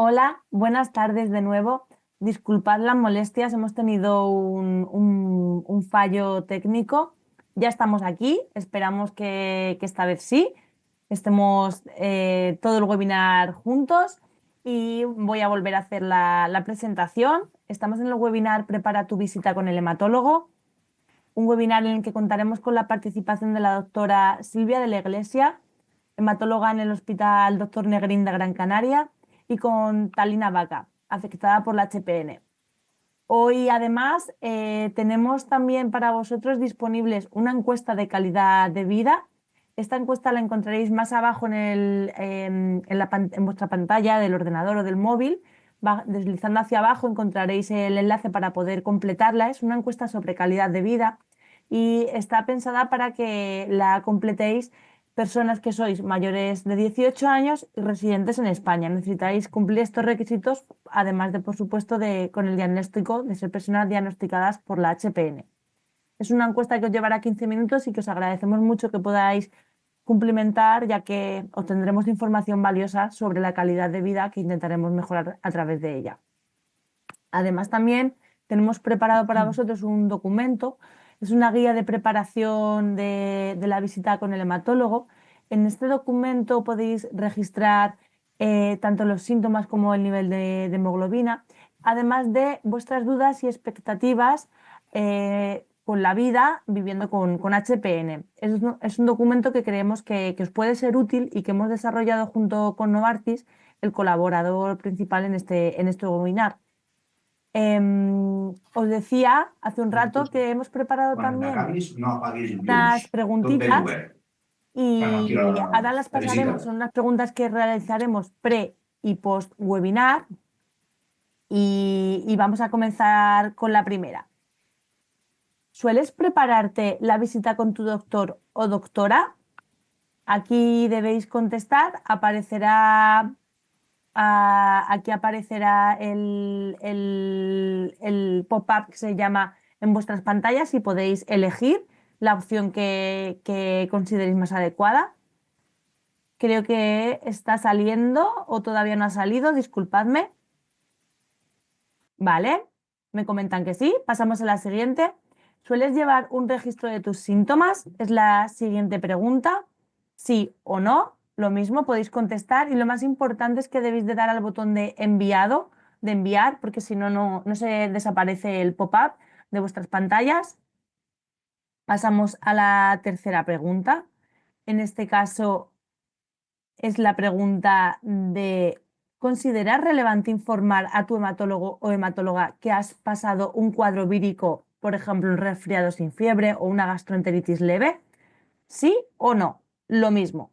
Hola, buenas tardes de nuevo. Disculpad las molestias, hemos tenido un fallo técnico. Ya estamos aquí, esperamos que esta vez sí, estemos todo el webinar juntos y voy a volver a hacer la presentación. Estamos en el webinar Prepara tu visita con el hematólogo, un webinar en el que contaremos con la participación de la doctora Silvia de la Iglesia, hematóloga en el Hospital Dr. Negrín de Gran Canaria, y con Talina Vaca, afectada por la HPN. Hoy, además, tenemos también para vosotros disponibles una encuesta de calidad de vida. Esta encuesta la encontraréis más abajo en vuestra pantalla del ordenador o del móvil. Deslizando hacia abajo encontraréis el enlace para poder completarla. Es una encuesta sobre calidad de vida y está pensada para que la completéis personas que sois mayores de 18 años y residentes en España. Necesitáis cumplir estos requisitos, además de, por supuesto, con el diagnóstico de ser personas diagnosticadas por la HPN. Es una encuesta que os llevará 15 minutos y que os agradecemos mucho que podáis cumplimentar, ya que obtendremos información valiosa sobre la calidad de vida que intentaremos mejorar a través de ella. Además, también tenemos preparado para vosotros un documento. Es una guía de preparación de la visita con el hematólogo. En este documento podéis registrar tanto los síntomas como el nivel de hemoglobina, además de vuestras dudas y expectativas con la vida viviendo con HPN. Es un documento que creemos que os puede ser útil y que hemos desarrollado junto con Novartis, el colaborador principal en este webinar. Os decía hace un rato que hemos preparado también unas preguntitas y ahora las pasaremos. Son unas preguntas que realizaremos pre y post webinar y vamos a comenzar con la primera. ¿Sueles prepararte la visita con tu doctor o doctora? Aquí debéis contestar. Aquí aparecerá el pop-up que se llama en vuestras pantallas y podéis elegir la opción que consideréis más adecuada. Creo que está saliendo o todavía no ha salido, disculpadme. Vale, me comentan que sí. Pasamos a la siguiente. ¿Sueles llevar un registro de tus síntomas? Es la siguiente pregunta. Sí o no, lo mismo podéis contestar y lo más importante es que debéis de dar al botón de enviado, de enviar, porque si no, no se desaparece el pop-up de vuestras pantallas. Pasamos a la tercera pregunta. En este caso es la pregunta de ¿considerar relevante informar a tu hematólogo o hematóloga que has pasado un cuadro vírico, por ejemplo, un resfriado sin fiebre o una gastroenteritis leve? ¿Sí o no? Lo mismo.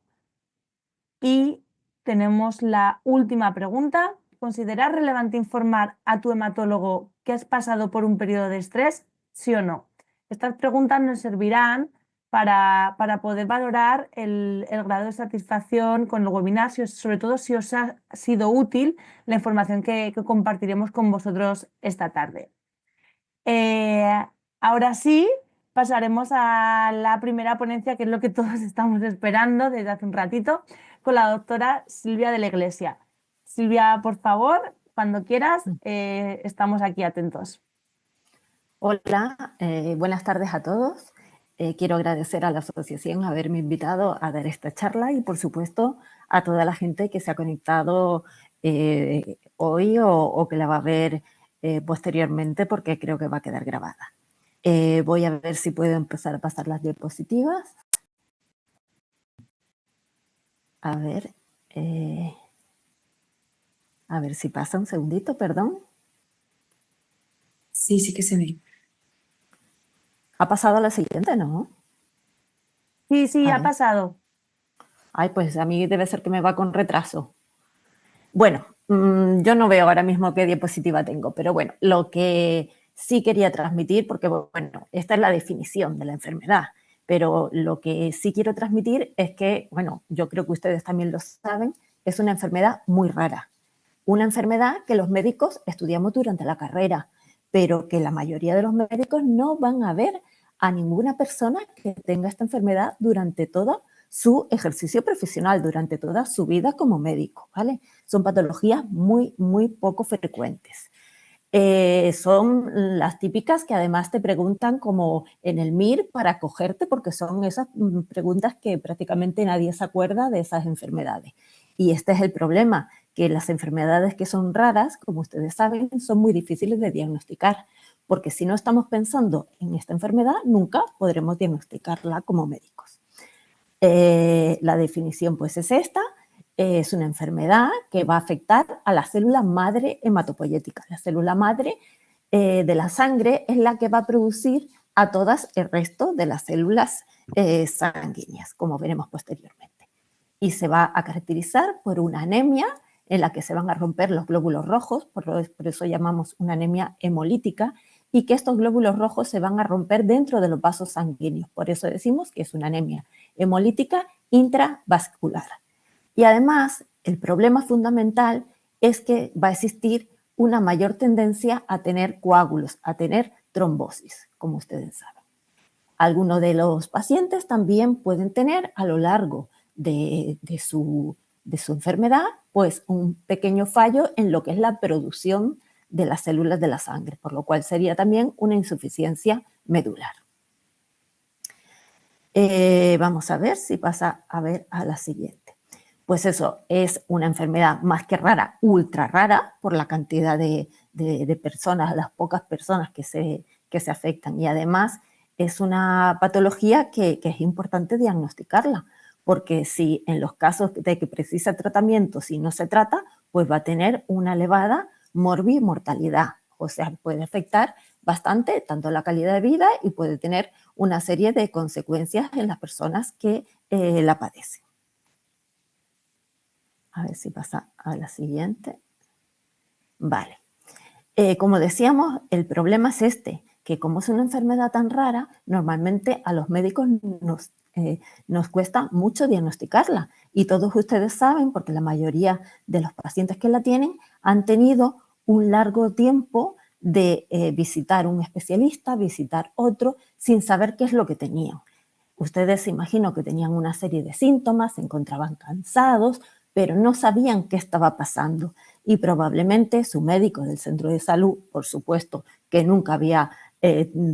Y tenemos la última pregunta. ¿Considerar relevante informar a tu hematólogo que has pasado por un periodo de estrés? ¿Sí o no? Estas preguntas nos servirán para poder valorar el grado de satisfacción con el webinar, sobre todo si os ha sido útil la información que compartiremos con vosotros esta tarde. Ahora sí, pasaremos a la primera ponencia, que es lo que todos estamos esperando desde hace un ratito, con la doctora Silvia de la Iglesia. Silvia, por favor, cuando quieras, estamos aquí atentos. Hola, buenas tardes a todos. Quiero agradecer a la asociación haberme invitado a dar esta charla y, por supuesto, a toda la gente que se ha conectado hoy o que la va a ver posteriormente, porque creo que va a quedar grabada. Voy a ver si puedo empezar a pasar las diapositivas. A ver si pasa un segundito, perdón. Sí, sí que se ve. ¿Ha pasado a la siguiente, no? Sí, ha pasado. Ay, pues a mí debe ser que me va con retraso. Bueno, yo no veo ahora mismo qué diapositiva tengo, pero bueno, lo que sí quería transmitir, porque bueno, esta es la definición de la enfermedad, pero lo que sí quiero transmitir es que, bueno, yo creo que ustedes también lo saben, es una enfermedad muy rara. Una enfermedad que los médicos estudiamos durante la carrera, pero que la mayoría de los médicos no van a ver a ninguna persona que tenga esta enfermedad durante todo su ejercicio profesional, durante toda su vida como médico, ¿vale? son patologías muy, muy poco frecuentes. Son las típicas que además te preguntan como en el MIR para acogerte, porque son esas preguntas que prácticamente nadie se acuerda de esas enfermedades. Y este es el problema, que las enfermedades que son raras, como ustedes saben, son muy difíciles de diagnosticar, porque si no estamos pensando en esta enfermedad, nunca podremos diagnosticarla como médicos. La definición pues es esta. Es una enfermedad que va a afectar a la célula madre hematopoyética. La célula madre de la sangre es la que va a producir a todas el resto de las células sanguíneas, como veremos posteriormente. Y se va a caracterizar por una anemia en la que se van a romper los glóbulos rojos, por eso llamamos una anemia hemolítica, y que estos glóbulos rojos se van a romper dentro de los vasos sanguíneos. Por eso decimos que es una anemia hemolítica intravascular. Y además, el problema fundamental es que va a existir una mayor tendencia a tener coágulos, a tener trombosis, como ustedes saben. Algunos de los pacientes también pueden tener a lo largo de su enfermedad, pues un pequeño fallo en lo que es la producción de las células de la sangre, por lo cual sería también una insuficiencia medular. Vamos a ver si pasa a ver a la siguiente. Pues eso, es una enfermedad más que rara, ultra rara, por la cantidad de personas, las pocas personas que se afectan. Y además es una patología que es importante diagnosticarla, porque si en los casos de que precisa tratamiento, si no se trata, pues va a tener una elevada mortalidad. O sea, puede afectar bastante tanto la calidad de vida y puede tener una serie de consecuencias en las personas que la padecen. A ver si pasa a la siguiente. Vale. Como decíamos, el problema es este, que como es una enfermedad tan rara, normalmente a los médicos nos cuesta mucho diagnosticarla. Y todos ustedes saben, porque la mayoría de los pacientes que la tienen han tenido un largo tiempo de visitar un especialista, visitar otro, sin saber qué es lo que tenían. Ustedes se imagino que tenían una serie de síntomas, se encontraban cansados, pero no sabían qué estaba pasando y probablemente su médico del centro de salud, por supuesto, que nunca había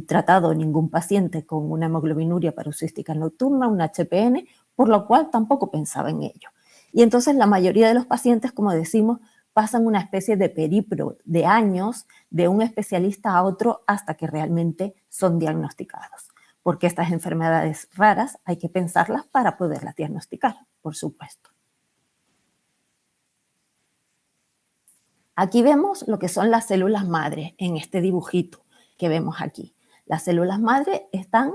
tratado ningún paciente con una hemoglobinuria paroxística nocturna, un HPN, por lo cual tampoco pensaba en ello. Y entonces la mayoría de los pacientes, como decimos, pasan una especie de periplo de años de un especialista a otro hasta que realmente son diagnosticados. Porque estas enfermedades raras hay que pensarlas para poderlas diagnosticar, por supuesto. Aquí vemos lo que son las células madre en este dibujito que vemos aquí. Las células madre están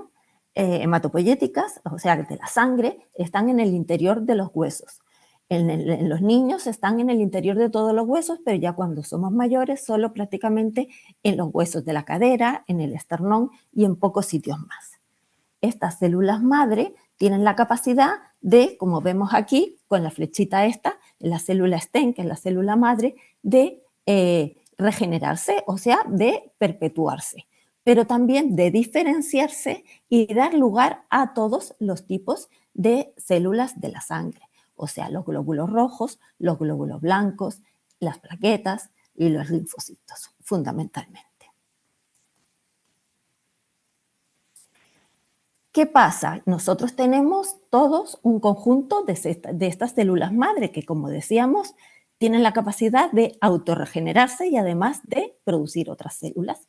hematopoyéticas, o sea, de la sangre, están en el interior de los huesos. En los niños están en el interior de todos los huesos, pero ya cuando somos mayores, solo prácticamente en los huesos de la cadera, en el esternón y en pocos sitios más. Estas células madre tienen la capacidad de, como vemos aquí, con la flechita esta, la célula STEM, que es la célula madre, de regenerarse, o sea, de perpetuarse, pero también de diferenciarse y dar lugar a todos los tipos de células de la sangre, o sea, los glóbulos rojos, los glóbulos blancos, las plaquetas y los linfocitos, fundamentalmente. ¿Qué pasa? Nosotros tenemos todos un conjunto de estas células madre que, como decíamos, tienen la capacidad de autorregenerarse y además de producir otras células.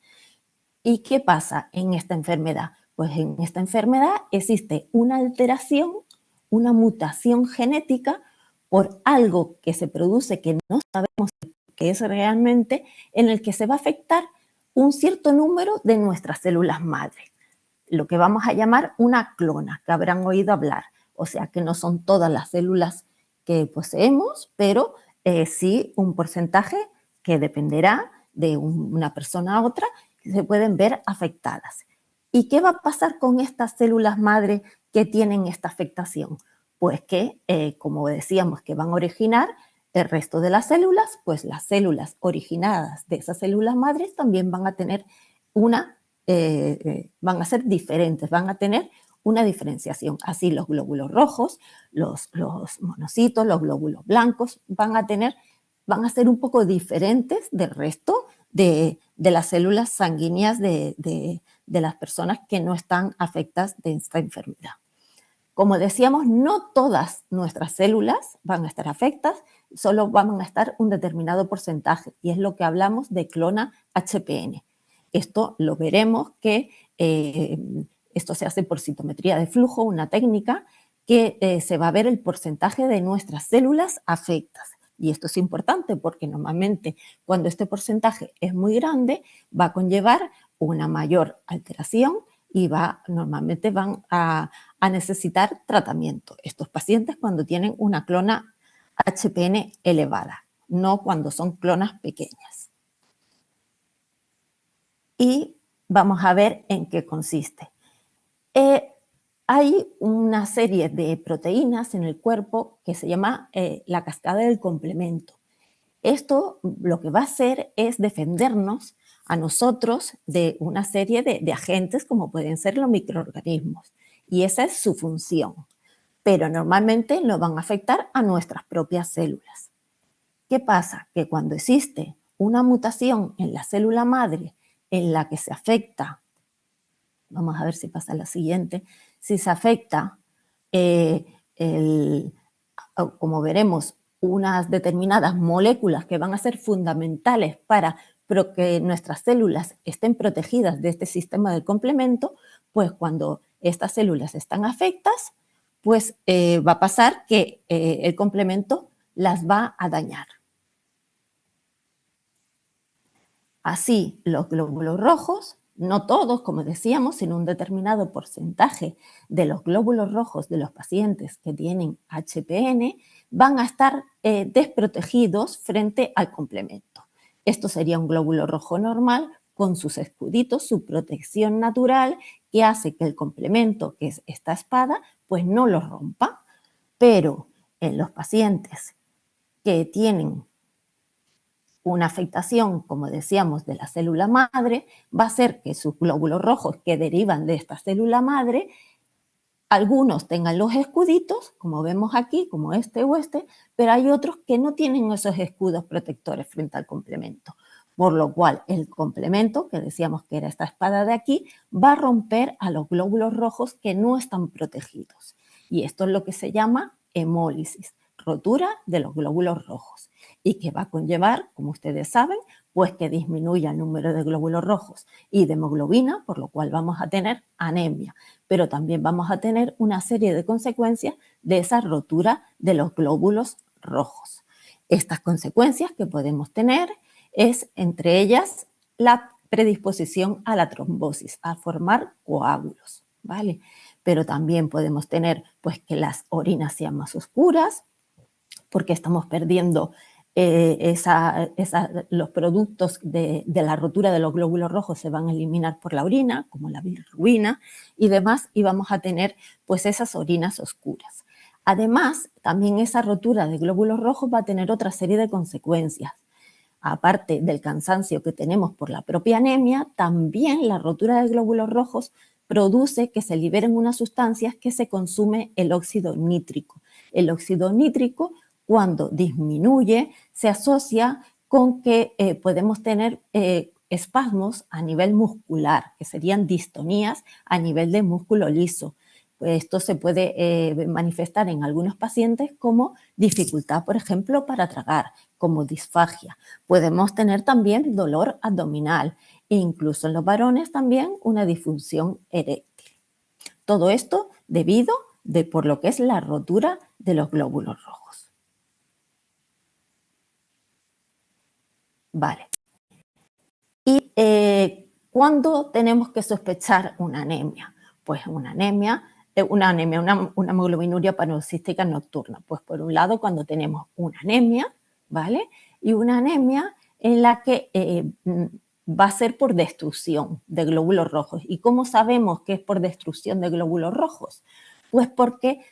¿Y qué pasa en esta enfermedad? Pues en esta enfermedad existe una alteración, una mutación genética por algo que se produce que no sabemos qué es realmente, en el que se va a afectar un cierto número de nuestras células madre, lo que vamos a llamar una clona, que habrán oído hablar. O sea, que no son todas las células que poseemos, pero sí un porcentaje que dependerá de una persona a otra, que se pueden ver afectadas. ¿Y qué va a pasar con estas células madre que tienen esta afectación? Pues que, como decíamos, que van a originar el resto de las células, pues las células originadas de esas células madres también van a tener van a ser diferentes, van a tener una diferenciación. Así los glóbulos rojos, los monocitos, los glóbulos blancos van a tener van a ser un poco diferentes del resto de las células sanguíneas de las personas que no están afectadas de esta enfermedad. Como decíamos, no todas nuestras células van a estar afectadas, solo van a estar un determinado porcentaje, y es lo que hablamos de clona HPN. Esto lo veremos que esto se hace por citometría de flujo, una técnica que se va a ver el porcentaje de nuestras células afectadas. Y esto es importante porque normalmente cuando este porcentaje es muy grande va a conllevar una mayor alteración y normalmente van a necesitar tratamiento. Estos pacientes cuando tienen una clona HPN elevada, no cuando son clonas pequeñas. Y vamos a ver en qué consiste. Hay una serie de proteínas en el cuerpo que se llama la cascada del complemento. Esto lo que va a hacer es defendernos a nosotros de una serie de agentes como pueden ser los microorganismos. Y esa es su función. Pero normalmente no van a afectar a nuestras propias células. ¿Qué pasa? Que cuando existe una mutación en la célula madre en la que se afecta, vamos a ver si pasa la siguiente, si se afecta, como veremos, unas determinadas moléculas que van a ser fundamentales para que nuestras células estén protegidas de este sistema de complemento, pues cuando estas células están afectadas, pues va a pasar que el complemento las va a dañar. Así, los glóbulos rojos, no todos, como decíamos, sino un determinado porcentaje de los glóbulos rojos de los pacientes que tienen HPN van a estar desprotegidos frente al complemento. Esto sería un glóbulo rojo normal con sus escuditos, su protección natural que hace que el complemento, que es esta espada, pues no lo rompa. Pero en los pacientes que tienen una afectación, como decíamos, de la célula madre, va a hacer que sus glóbulos rojos que derivan de esta célula madre, algunos tengan los escuditos, como vemos aquí, como este o este, pero hay otros que no tienen esos escudos protectores frente al complemento. Por lo cual, el complemento, que decíamos que era esta espada de aquí, va a romper a los glóbulos rojos que no están protegidos. Y esto es lo que se llama hemólisis, rotura de los glóbulos rojos. Y que va a conllevar, como ustedes saben, pues que disminuya el número de glóbulos rojos y de hemoglobina, por lo cual vamos a tener anemia. Pero también vamos a tener una serie de consecuencias de esa rotura de los glóbulos rojos. Estas consecuencias que podemos tener es, entre ellas, la predisposición a la trombosis, a formar coágulos, ¿vale? Pero también podemos tener, pues, que las orinas sean más oscuras, porque estamos perdiendo los productos de la rotura de los glóbulos rojos se van a eliminar por la orina, como la bilirrubina y demás, y vamos a tener pues esas orinas oscuras. Además, también esa rotura de glóbulos rojos va a tener otra serie de consecuencias. Aparte del cansancio que tenemos por la propia anemia, también la rotura de glóbulos rojos produce que se liberen unas sustancias que se consume el óxido nítrico. El óxido nítrico, cuando disminuye, se asocia con que podemos tener espasmos a nivel muscular, que serían distonías a nivel de músculo liso. Esto se puede manifestar en algunos pacientes como dificultad, por ejemplo, para tragar, como disfagia. Podemos tener también dolor abdominal e incluso en los varones también una disfunción eréctil. Todo esto debido por lo que es la rotura de los glóbulos rojos. Vale. ¿Y cuándo tenemos que sospechar una anemia? Pues una hemoglobinuria paroxística nocturna. Pues por un lado cuando tenemos una anemia, ¿vale? Y una anemia en la que va a ser por destrucción de glóbulos rojos. ¿Y cómo sabemos que es por destrucción de glóbulos rojos? Pues porque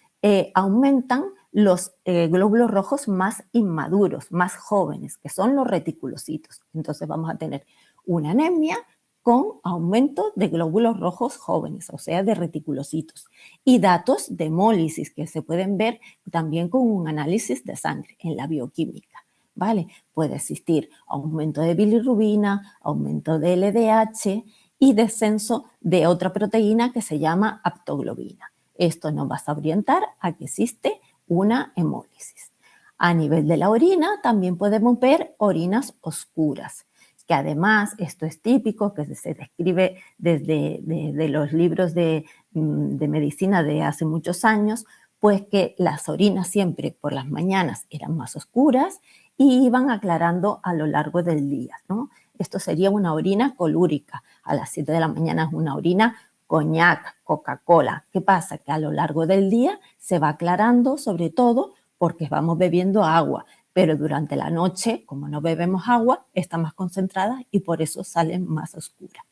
aumentan los glóbulos rojos más inmaduros, más jóvenes, que son los reticulocitos. Entonces vamos a tener una anemia con aumento de glóbulos rojos jóvenes, o sea, de reticulocitos, y datos de hemólisis que se pueden ver también con un análisis de sangre en la bioquímica, ¿vale? Puede existir aumento de bilirrubina, aumento de LDH y descenso de otra proteína que se llama aptoglobina. Esto nos va a orientar a que existe una hemólisis. A nivel de la orina también podemos ver orinas oscuras, que además esto es típico, que se describe desde los libros de medicina de hace muchos años, pues que las orinas siempre por las mañanas eran más oscuras y iban aclarando a lo largo del día, ¿no? Esto sería una orina colúrica. A las 7 de la mañana es una orina coñac, Coca-Cola. ¿Qué pasa? Que a lo largo del día se va aclarando, sobre todo porque vamos bebiendo agua, pero durante la noche, como no bebemos agua, está más concentrada y por eso salen más oscuras.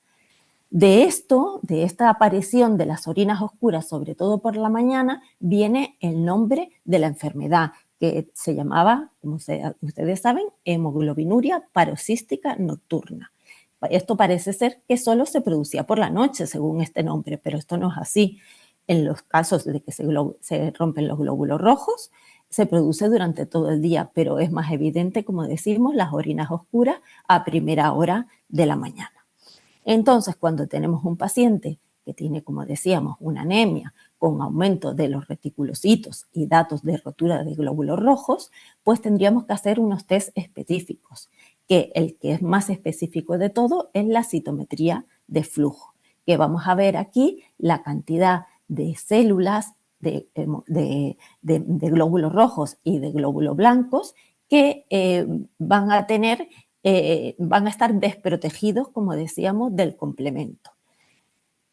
De esto, de esta aparición de las orinas oscuras, sobre todo por la mañana, viene el nombre de la enfermedad, que se llamaba, como ustedes saben, hemoglobinuria paroxística nocturna. Esto parece ser que solo se producía por la noche, según este nombre, pero esto no es así. En los casos de que se rompen los glóbulos rojos, se produce durante todo el día, pero es más evidente, como decimos, las orinas oscuras a primera hora de la mañana. Entonces, cuando tenemos un paciente que tiene, como decíamos, una anemia con aumento de los reticulocitos y datos de rotura de glóbulos rojos, pues tendríamos que hacer unos test específicos, que el que es más específico de todo es la citometría de flujo, que vamos a ver aquí la cantidad de células de glóbulos rojos y de glóbulos blancos que van a estar desprotegidos, como decíamos, del complemento.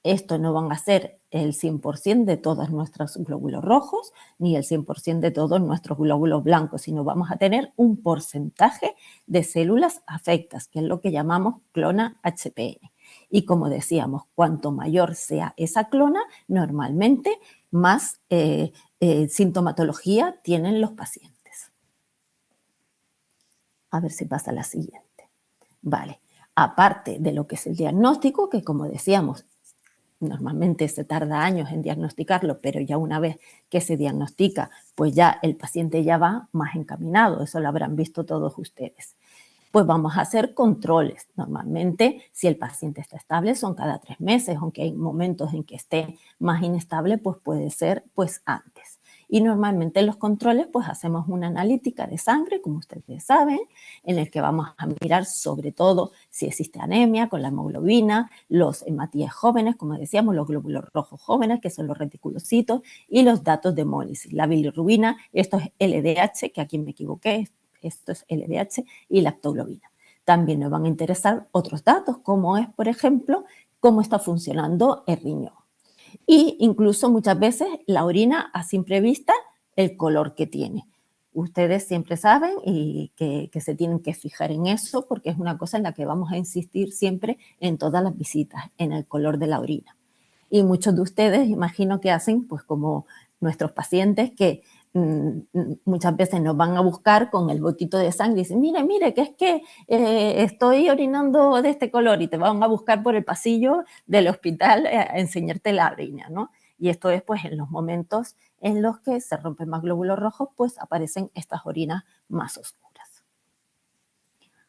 Esto no van a ser el 100% de todos nuestros glóbulos rojos, ni el 100% de todos nuestros glóbulos blancos, sino vamos a tener un porcentaje de células afectas, que es lo que llamamos clona HPN. Y como decíamos, cuanto mayor sea esa clona, normalmente más sintomatología tienen los pacientes. A ver si pasa la siguiente. Vale, aparte de lo que es el diagnóstico, que como decíamos, normalmente se tarda años en diagnosticarlo, pero ya una vez que se diagnostica, pues ya el paciente ya va más encaminado, eso lo habrán visto todos ustedes. Pues vamos a hacer controles. Normalmente, si el paciente está estable, son cada 3 meses, aunque hay momentos en que esté más inestable, pues puede ser pues antes. Y normalmente en los controles pues hacemos una analítica de sangre, como ustedes saben, en el que vamos a mirar sobre todo si existe anemia con la hemoglobina, los hematíes jóvenes, como decíamos, los glóbulos rojos jóvenes, que son los reticulocitos, y los datos de hemólisis, la bilirrubina, esto es LDH, que aquí me equivoqué, esto es LDH, y la aptoglobina. También nos van a interesar otros datos, como es, por ejemplo, cómo está funcionando el riñón. Y incluso muchas veces la orina a simple vista, el color que tiene. Ustedes siempre saben y que se tienen que fijar en eso porque es una cosa en la que vamos a insistir siempre en todas las visitas, en el color de la orina. Y muchos de ustedes imagino que hacen pues como nuestros pacientes que muchas veces nos van a buscar con el botito de sangre y dicen, mire, que es que estoy orinando de este color y te van a buscar por el pasillo del hospital a enseñarte la orina, ¿no? Y esto es pues en los momentos en los que se rompen más glóbulos rojos, pues aparecen estas orinas más oscuras.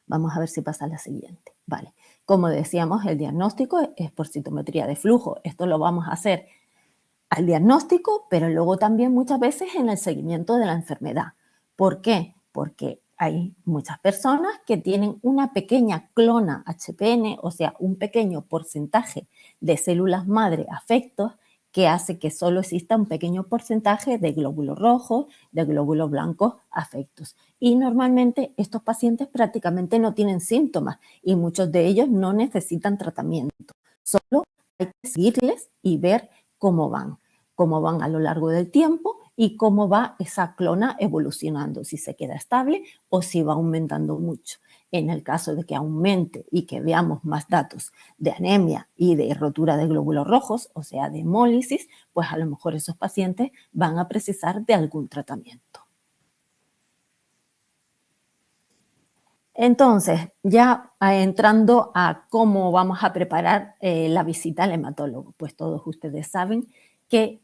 Vamos a ver si pasa la siguiente. Vale, como decíamos, el diagnóstico es por citometría de flujo. Esto lo vamos a hacer al diagnóstico, pero luego también muchas veces en el seguimiento de la enfermedad. ¿Por qué? Porque hay muchas personas que tienen una pequeña clona HPN, o sea, un pequeño porcentaje de células madre afectos que hace que solo exista un pequeño porcentaje de glóbulos rojos, de glóbulos blancos afectos. Y normalmente estos pacientes prácticamente no tienen síntomas y muchos de ellos no necesitan tratamiento. Solo hay que seguirles y ver cómo van a lo largo del tiempo y cómo va esa clona evolucionando, si se queda estable o si va aumentando mucho. En el caso de que aumente y que veamos más datos de anemia y de rotura de glóbulos rojos, o sea, de hemólisis, pues a lo mejor esos pacientes van a precisar de algún tratamiento. Entonces, ya entrando a cómo vamos a preparar la visita al hematólogo, pues todos ustedes saben que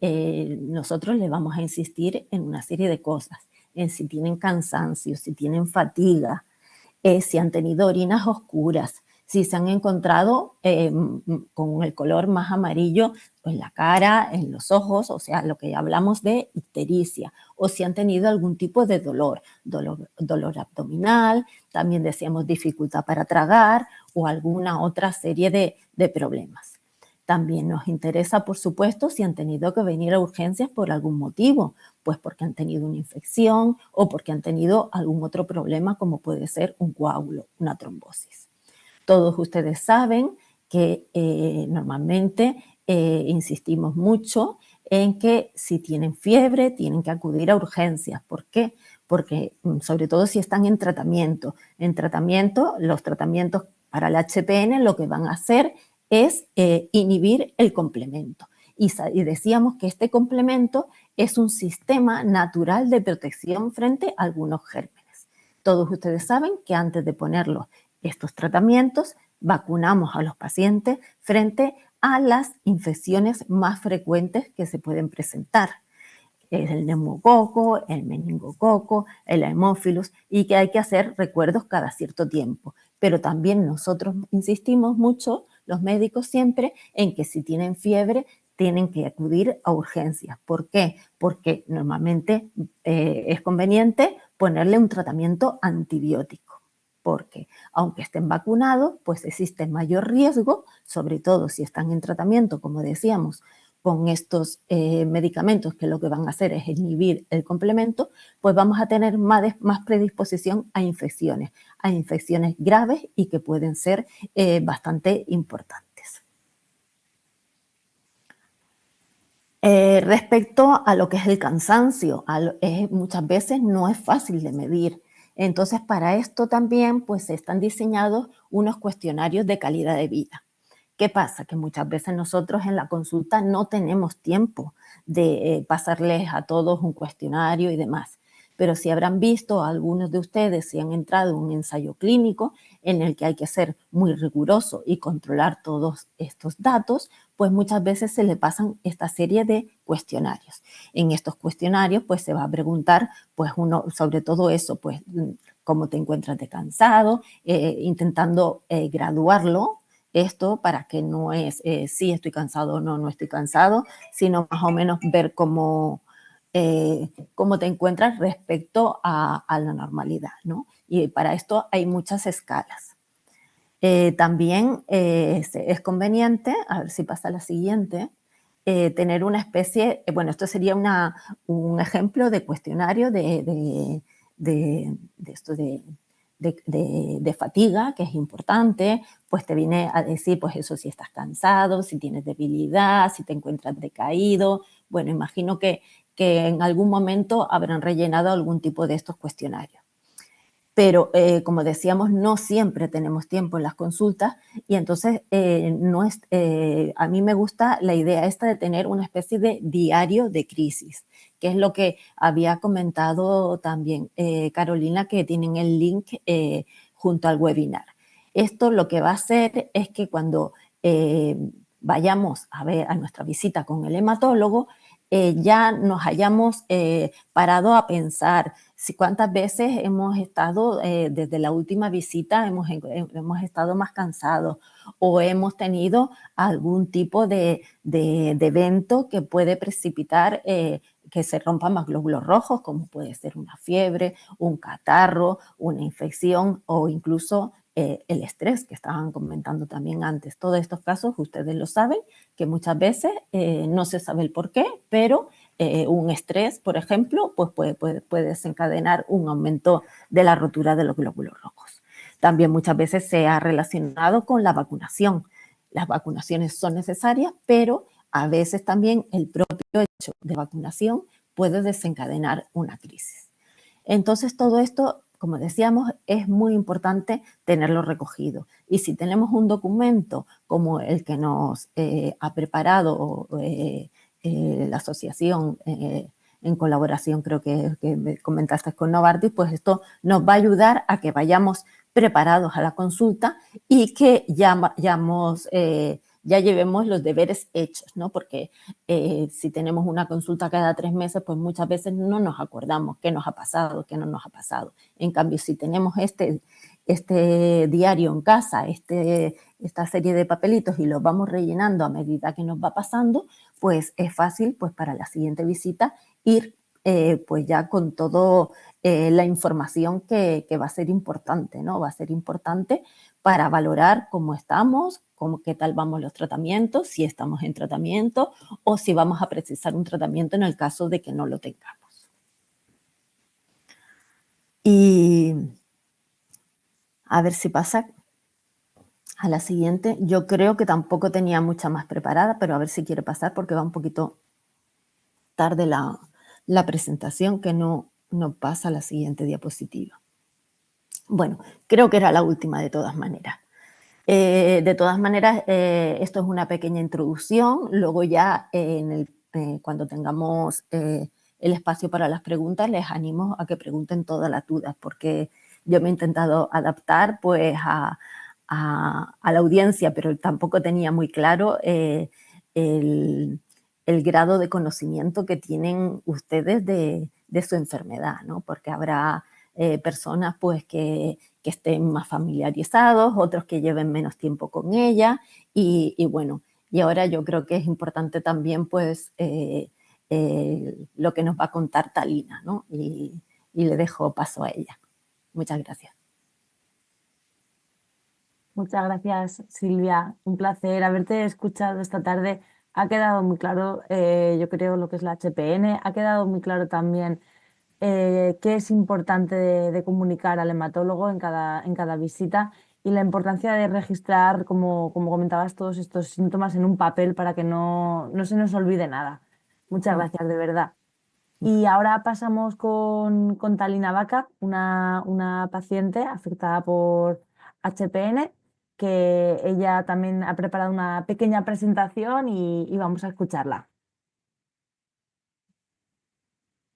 nosotros le vamos a insistir en una serie de cosas. en si tienen cansancio, si tienen fatiga, si han tenido orinas oscuras, si se han encontrado con el color más amarillo en la cara, en los ojos, o sea, lo que hablamos de ictericia, o si han tenido algún tipo de dolor abdominal, también decíamos dificultad para tragar o alguna otra serie de problemas. También nos interesa, por supuesto, si han tenido que venir a urgencias por algún motivo, pues porque han tenido una infección o porque han tenido algún otro problema como puede ser un coágulo, una trombosis. Todos ustedes saben que normalmente insistimos mucho en que si tienen fiebre tienen que acudir a urgencias. ¿Por qué? Porque sobre todo si están en tratamiento. En tratamiento, los tratamientos para el HPN lo que van a hacer es inhibir el complemento. Y decíamos que este complemento es un sistema natural de protección frente a algunos gérmenes. Todos ustedes saben que antes de ponerlos estos tratamientos, vacunamos a los pacientes frente a las infecciones más frecuentes que se pueden presentar. Es el neumococo, el meningococo, el hemófilus, y que hay que hacer recuerdos cada cierto tiempo. Pero también nosotros insistimos mucho, los médicos siempre, en que si tienen fiebre tienen que acudir a urgencias. ¿Por qué? Porque normalmente es conveniente ponerle un tratamiento antibiótico. Porque aunque estén vacunados, pues existe mayor riesgo, sobre todo si están en tratamiento, como decíamos, con estos medicamentos que lo que van a hacer es inhibir el complemento, pues vamos a tener más predisposición a infecciones graves y que pueden ser bastante importantes. Respecto a lo que es el cansancio, muchas veces no es fácil de medir. Entonces, para esto también pues están diseñados unos cuestionarios de calidad de vida. ¿Qué pasa? Que muchas veces nosotros en la consulta no tenemos tiempo de pasarles a todos un cuestionario y demás. Pero si habrán visto algunos de ustedes, si han entrado en un ensayo clínico en el que hay que ser muy riguroso y controlar todos estos datos, pues muchas veces se le pasan esta serie de cuestionarios. En estos cuestionarios pues se va a preguntar pues uno sobre todo eso, pues cómo te encuentras de cansado, intentando graduarlo esto para que no es sí estoy cansado o no, no estoy cansado, sino más o menos ver cómo te encuentras respecto a la normalidad, ¿no? Y para esto hay muchas escalas. También es conveniente, a ver si pasa la siguiente, tener una especie, bueno, esto sería un ejemplo de cuestionario de esto de fatiga, que es importante, pues te viene a decir, pues eso, si estás cansado, si tienes debilidad, si te encuentras decaído. Bueno, imagino que en algún momento habrán rellenado algún tipo de estos cuestionarios. Pero, como decíamos, no siempre tenemos tiempo en las consultas y entonces a mí me gusta la idea esta de tener una especie de diario de crisis, que es lo que había comentado también Carolina, que tienen el link junto al webinar. Esto lo que va a hacer es que cuando vayamos a ver a nuestra visita con el hematólogo, ya nos hayamos parado a pensar si cuántas veces hemos estado, desde la última visita, hemos estado más cansados o hemos tenido algún tipo de evento que puede precipitar que se rompan más glóbulos rojos, como puede ser una fiebre, un catarro, una infección o incluso el estrés que estaban comentando también antes. Todos estos casos ustedes lo saben, que muchas veces no se sabe el por qué, pero un estrés, por ejemplo, pues puede desencadenar un aumento de la rotura de los glóbulos rojos. También muchas veces se ha relacionado con la vacunación. Las vacunaciones son necesarias, pero a veces también el propio hecho de vacunación puede desencadenar una crisis. Entonces, todo esto, como decíamos, es muy importante tenerlo recogido. Y si tenemos un documento como el que nos ha preparado la asociación en colaboración, creo que me comentaste con Novartis, pues esto nos va a ayudar a que vayamos preparados a la consulta y que ya hayamos ya llevemos los deberes hechos, ¿no? Porque si tenemos una consulta cada 3 meses, pues muchas veces no nos acordamos qué nos ha pasado, qué no nos ha pasado. En cambio, si tenemos este diario en casa, esta serie de papelitos y los vamos rellenando a medida que nos va pasando, pues es fácil, pues para la siguiente visita ir pues ya con todo la información que va a ser importante, ¿no? Va a ser importante para valorar cómo estamos, qué tal vamos los tratamientos, si estamos en tratamiento o si vamos a precisar un tratamiento en el caso de que no lo tengamos. Y a ver si pasa a la siguiente. Yo creo que tampoco tenía mucha más preparada, pero a ver si quiere pasar porque va un poquito tarde la presentación, que no pasa a la siguiente diapositiva. Bueno, creo que era la última de todas maneras. De todas maneras, esto es una pequeña introducción. Luego ya cuando tengamos el espacio para las preguntas, les animo a que pregunten todas las dudas, porque yo me he intentado adaptar pues a la audiencia, pero tampoco tenía muy claro el grado de conocimiento que tienen ustedes de su enfermedad, ¿no? Porque habrá personas pues que estén más familiarizados, otros que lleven menos tiempo con ella y bueno, y ahora yo creo que es importante también pues lo que nos va a contar Talina, ¿no? Y le dejo paso a ella. Muchas gracias. Muchas gracias, Silvia. Un placer haberte escuchado esta tarde. Ha quedado muy claro, yo creo, lo que es la HPN. Ha quedado muy claro también qué es importante de comunicar al hematólogo en cada visita y la importancia de registrar, como comentabas, todos estos síntomas en un papel para que no se nos olvide nada. Muchas gracias, de verdad. Y ahora pasamos con Talina Vaca, una paciente afectada por HPN, que ella también ha preparado una pequeña presentación y vamos a escucharla.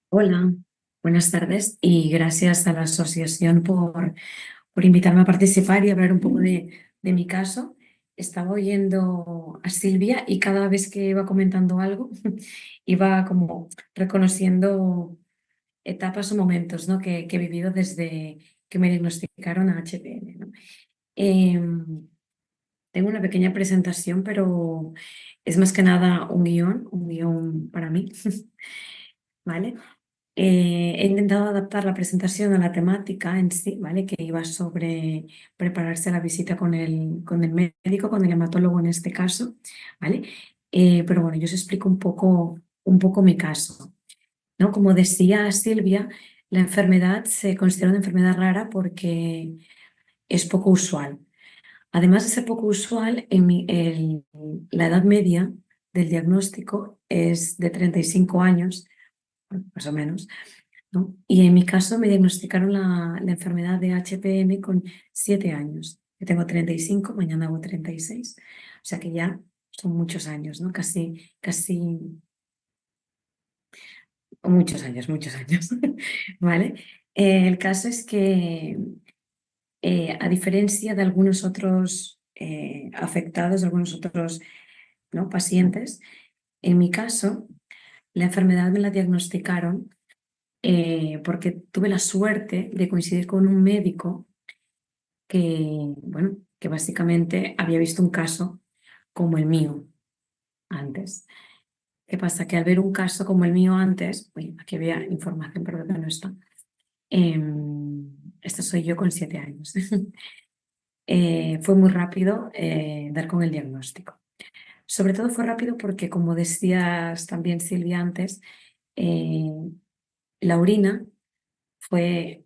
Hola, buenas tardes y gracias a la asociación por invitarme a participar y hablar un poco de mi caso. Estaba oyendo a Silvia y cada vez que iba comentando algo iba como reconociendo etapas o momentos, ¿no? que he vivido desde que me diagnosticaron a HPN, ¿no? Tengo una pequeña presentación, pero es más que nada un guión para mí, ¿vale? He intentado adaptar la presentación a la temática en sí, ¿vale? Que iba sobre prepararse la visita con el médico, con el hematólogo en este caso, ¿vale? Pero bueno, yo os explico un poco mi caso, ¿no? Como decía Silvia, la enfermedad se considera una enfermedad rara porque es poco usual. Además de ser poco usual, la edad media del diagnóstico es de 35 años, más o menos, ¿no? Y en mi caso me diagnosticaron la enfermedad de HPM con 7 años. Yo tengo 35, mañana hago 36. O sea que ya son muchos años, ¿no? Casi muchos años, ¿vale? El caso es que, a diferencia de algunos otros afectados, de algunos otros, ¿no? pacientes, en mi caso, la enfermedad me la diagnosticaron porque tuve la suerte de coincidir con un médico bueno, que básicamente había visto un caso como el mío antes. ¿Qué pasa? Que al ver un caso como el mío antes, uy, aquí había información, pero que no está. Esta soy yo con 7 años. Fue muy rápido dar con el diagnóstico. Sobre todo fue rápido porque, como decías también Silvia antes, eh, la orina fue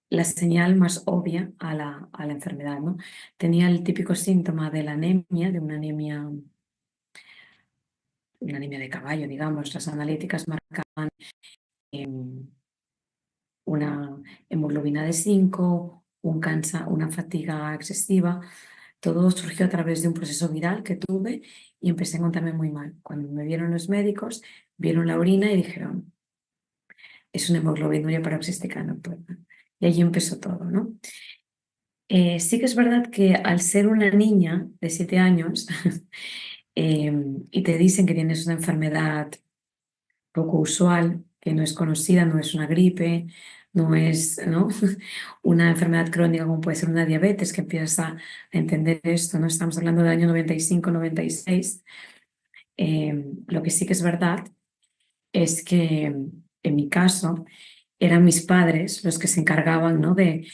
la señal más obvia a la enfermedad, ¿no? Tenía el típico síntoma de la anemia, de una anemia de caballo, digamos. Las analíticas marcaban una hemoglobina de 5, una fatiga excesiva. Todo surgió a través de un proceso viral que tuve y empecé a encontrarme muy mal. Cuando me vieron los médicos, vieron la orina y dijeron, es una hemoglobinuria paroxística nocturna. Y allí empezó todo, ¿no? Sí que es verdad que al ser una niña de 7 años y te dicen que tienes una enfermedad poco usual, que no es conocida, no es una gripe, no es, ¿no? una enfermedad crónica como puede ser una diabetes, que empiezas a entender esto, ¿no? Estamos hablando del año 95, 96. Lo que sí que es verdad es que en mi caso eran mis padres los que se encargaban, ¿no? de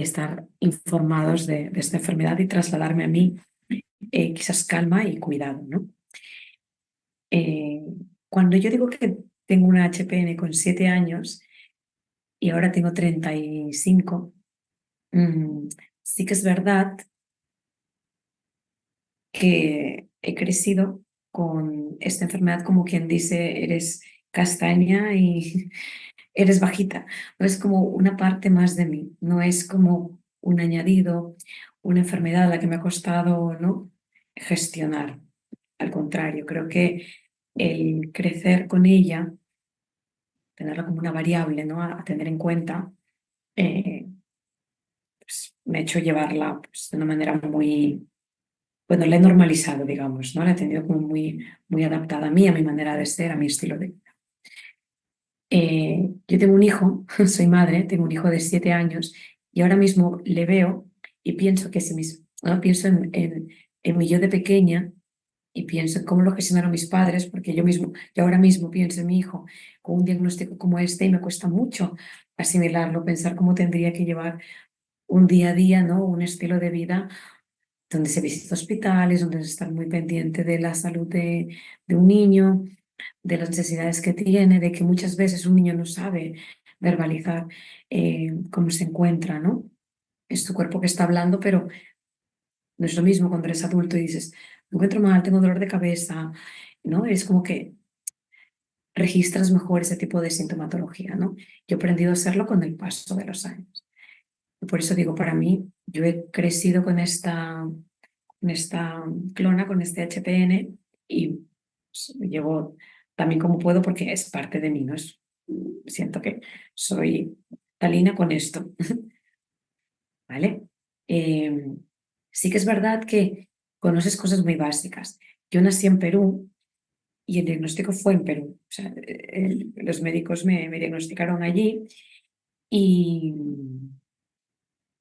estar informados de esta enfermedad y trasladarme a mí quizás calma y cuidado, ¿no? Eh, Cuando yo digo que tengo una HPN con 7 años y ahora tengo 35, mm, sí que es verdad que he crecido con esta enfermedad como quien dice, eres castaña y eres bajita. No es como una parte más de mí, no es como un añadido, una enfermedad a la que me ha costado, ¿no? gestionar. Al contrario, creo que el crecer con ella, tenerla como una variable, ¿no? a tener en cuenta, eh, pues, me ha hecho llevarla pues, de una manera muy, bueno, la he normalizado, digamos, ¿no? La he tenido como muy, muy adaptada a mí, a mi manera de ser, a mi estilo de vida. Yo tengo un hijo, soy madre, tengo un hijo de 7 años y ahora mismo le veo y pienso que si ¿no? pienso en mi yo de pequeña y pienso en cómo lo gestionaron mis padres, porque yo ahora mismo pienso en mi hijo con un diagnóstico como este y me cuesta mucho asimilarlo, pensar cómo tendría que llevar un día a día, ¿no? Un estilo de vida donde se visita hospitales, donde se está muy pendiente de la salud de un niño, de las necesidades que tiene, de que muchas veces un niño no sabe verbalizar cómo se encuentra, ¿no? Es tu cuerpo que está hablando, pero no es lo mismo cuando eres adulto y dices, me encuentro mal, tengo dolor de cabeza, ¿no? Es como que registras mejor ese tipo de sintomatología, ¿no? Yo he aprendido a hacerlo con el paso de los años. Y por eso digo, para mí, yo he crecido con esta clona, con este HPN y pues, llevo también como puedo porque es parte de mí, ¿no? Siento que soy Talina con esto, ¿vale? Eh, sí que es verdad que conoces cosas muy básicas. Yo nací en Perú y el diagnóstico fue en Perú. O sea, los médicos me diagnosticaron allí y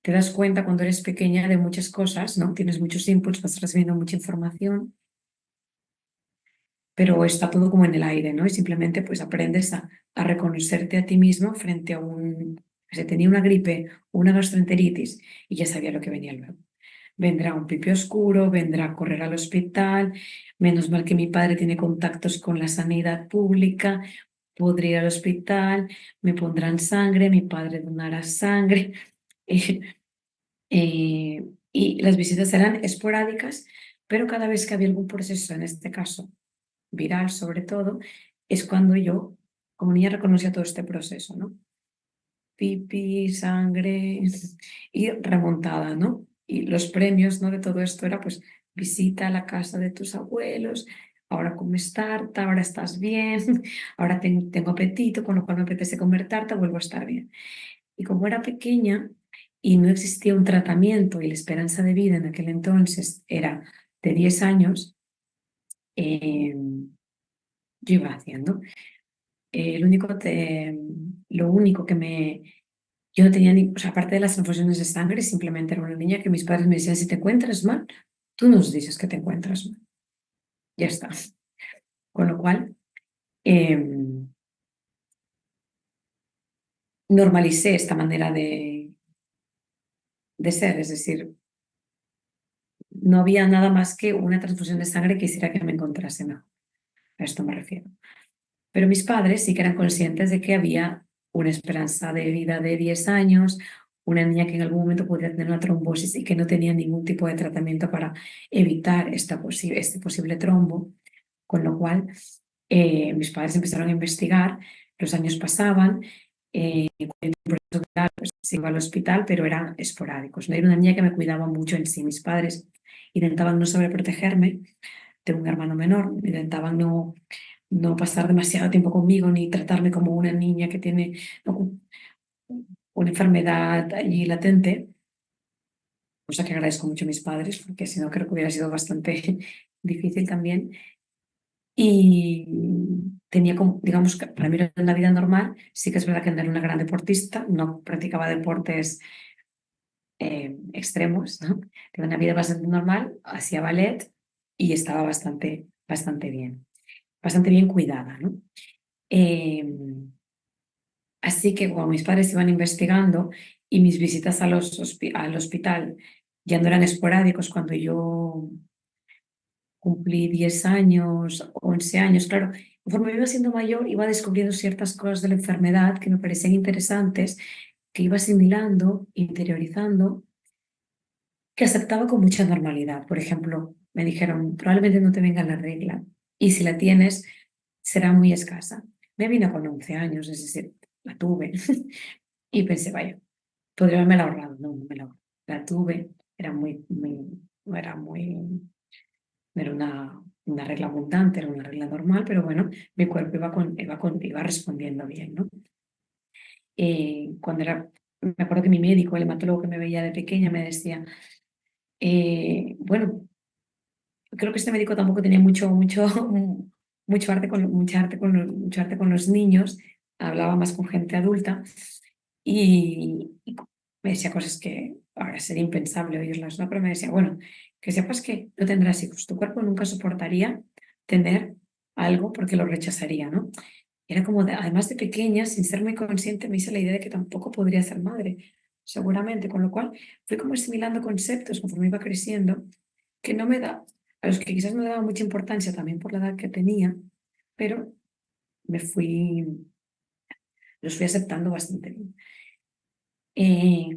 te das cuenta cuando eres pequeña de muchas cosas, ¿no? Tienes muchos inputs, vas recibiendo mucha información, pero está todo como en el aire, ¿no? Y simplemente pues aprendes a reconocerte a ti mismo frente a se tenía una gripe o una gastroenteritis y ya sabía lo que venía luego. Vendrá un pipi oscuro, vendrá a correr al hospital, menos mal que mi padre tiene contactos con la sanidad pública, podría ir al hospital, me pondrán sangre, mi padre donará sangre. Y las visitas eran esporádicas, pero cada vez que había algún proceso, en este caso viral sobre todo, es cuando yo, como niña, reconocía todo este proceso, ¿no? Pipi, sangre y remontada, ¿no? Y los premios, ¿no? De todo esto era, pues, visita a la casa de tus abuelos, ahora comes tarta, ahora estás bien, ahora tengo apetito, con lo cual me apetece comer tarta, vuelvo a estar bien. Y como era pequeña y no existía un tratamiento y la esperanza de vida en aquel entonces era de 10 años, eh, yo iba haciendo. Lo único que yo no tenía ni, o sea, aparte de las transfusiones de sangre, simplemente era una niña que mis padres me decían, si te encuentras mal, tú nos dices que te encuentras mal. Ya está. Con lo cual, eh, normalicé esta manera de ser, es decir, no había nada más que una transfusión de sangre que hiciera que me encontrase mejor. A esto me refiero. Pero mis padres sí que eran conscientes de que había una esperanza de vida de 10 años, una niña que en algún momento podría tener una trombosis y que no tenía ningún tipo de tratamiento para evitar este posible trombo, con lo cual mis padres empezaron a investigar, los años pasaban, pues, se iba al hospital, pero eran esporádicos. No era una niña que me cuidaba mucho en sí. Mis padres intentaban no sobreprotegerme, tengo un hermano menor, intentaban no pasar demasiado tiempo conmigo ni tratarme como una niña que tiene, ¿no? una enfermedad allí latente. cosa que agradezco mucho a mis padres, porque si no creo que hubiera sido bastante difícil también. Y tenía como, digamos, que para mí era una vida normal. Sí que es verdad que no era una gran deportista, no practicaba deportes extremos, ¿no? Tenía una vida bastante normal, hacía ballet y estaba bastante bien cuidada, ¿no? Eh, Así que cuando mis padres iban investigando y mis visitas al hospital ya no eran esporádicos, cuando yo cumplí 10 años, 11 años, claro, conforme iba siendo mayor iba descubriendo ciertas cosas de la enfermedad que me parecían interesantes, que iba asimilando, interiorizando, que aceptaba con mucha normalidad. Por ejemplo, me dijeron, probablemente no te venga la regla y si la tienes será muy escasa. Me vino con 11 años, es decir, la tuve. Y pensé, vaya, podría haberme la ahorrado. No, no me la ahorré. La tuve, era no era muy, no era una regla abundante, era una regla normal, pero bueno, mi cuerpo iba respondiendo bien, ¿no? Cuando era, me acuerdo que mi médico, el hematólogo que me veía de pequeña, me decía, bueno, creo que este médico tampoco tenía mucho arte con los niños, hablaba más con gente adulta y me decía cosas que ahora sería impensable oírlas, ¿no? Pero me decía, bueno, que sepas que no tendrás hijos, tu cuerpo nunca soportaría tener algo porque lo rechazaría, ¿no? Era como, además de pequeña, sin ser muy consciente, me hice la idea de que tampoco podría ser madre, seguramente, con lo cual fui como asimilando conceptos conforme iba creciendo que no me da, a los que quizás no le daba mucha importancia también por la edad que tenía, pero me fui, los fui aceptando bastante bien.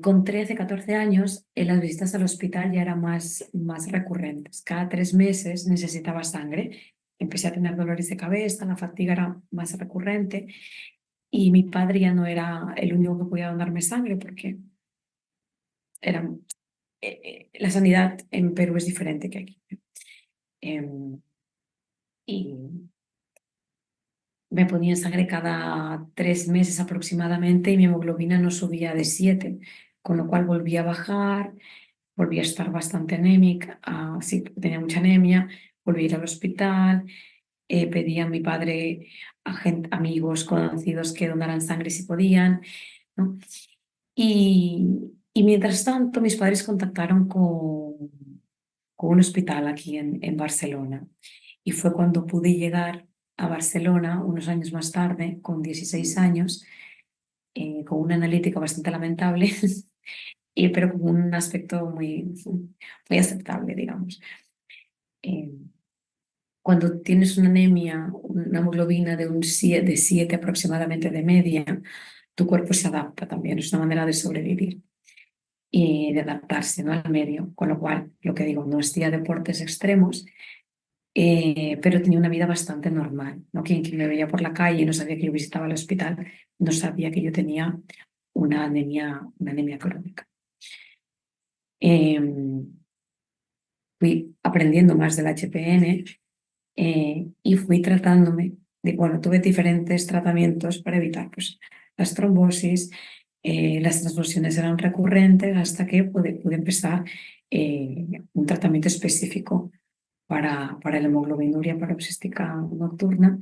Con 13, 14 años, las visitas al hospital ya eran más recurrentes. Cada 3 meses necesitaba sangre. Empecé a tener dolores de cabeza, la fatiga era más recurrente y mi padre ya no era el único que podía donarme sangre porque era, la sanidad en Perú es diferente que aquí. Y me ponía sangre cada 3 meses aproximadamente y mi hemoglobina no subía de 7, con lo cual volví a bajar, volví a estar bastante anémica, sí, tenía mucha anemia, volví a ir al hospital, pedí a mi padre, amigos, conocidos que donaran sangre si podían, ¿no? Y mientras tanto mis padres contactaron con un hospital aquí en Barcelona y fue cuando pude llegar a Barcelona unos años más tarde, con 16 años, con una analítica bastante lamentable, pero con un aspecto muy aceptable, digamos. Eh, Cuando tienes una anemia, una hemoglobina de 7 aproximadamente de media, tu cuerpo se adapta también, es una manera de sobrevivir y de adaptarse, ¿no?, al medio, con lo cual, lo que digo, no hacía deportes extremos, pero tenía una vida bastante normal, ¿no? Quien me veía por la calle y no sabía que yo visitaba el hospital, no sabía que yo tenía una anemia crónica. Fui aprendiendo más del HPN y fui tratándome, bueno, tuve diferentes tratamientos para evitar pues, las trombosis, las transfusiones eran recurrentes hasta que pude empezar un tratamiento específico para la hemoglobinuria paroxística nocturna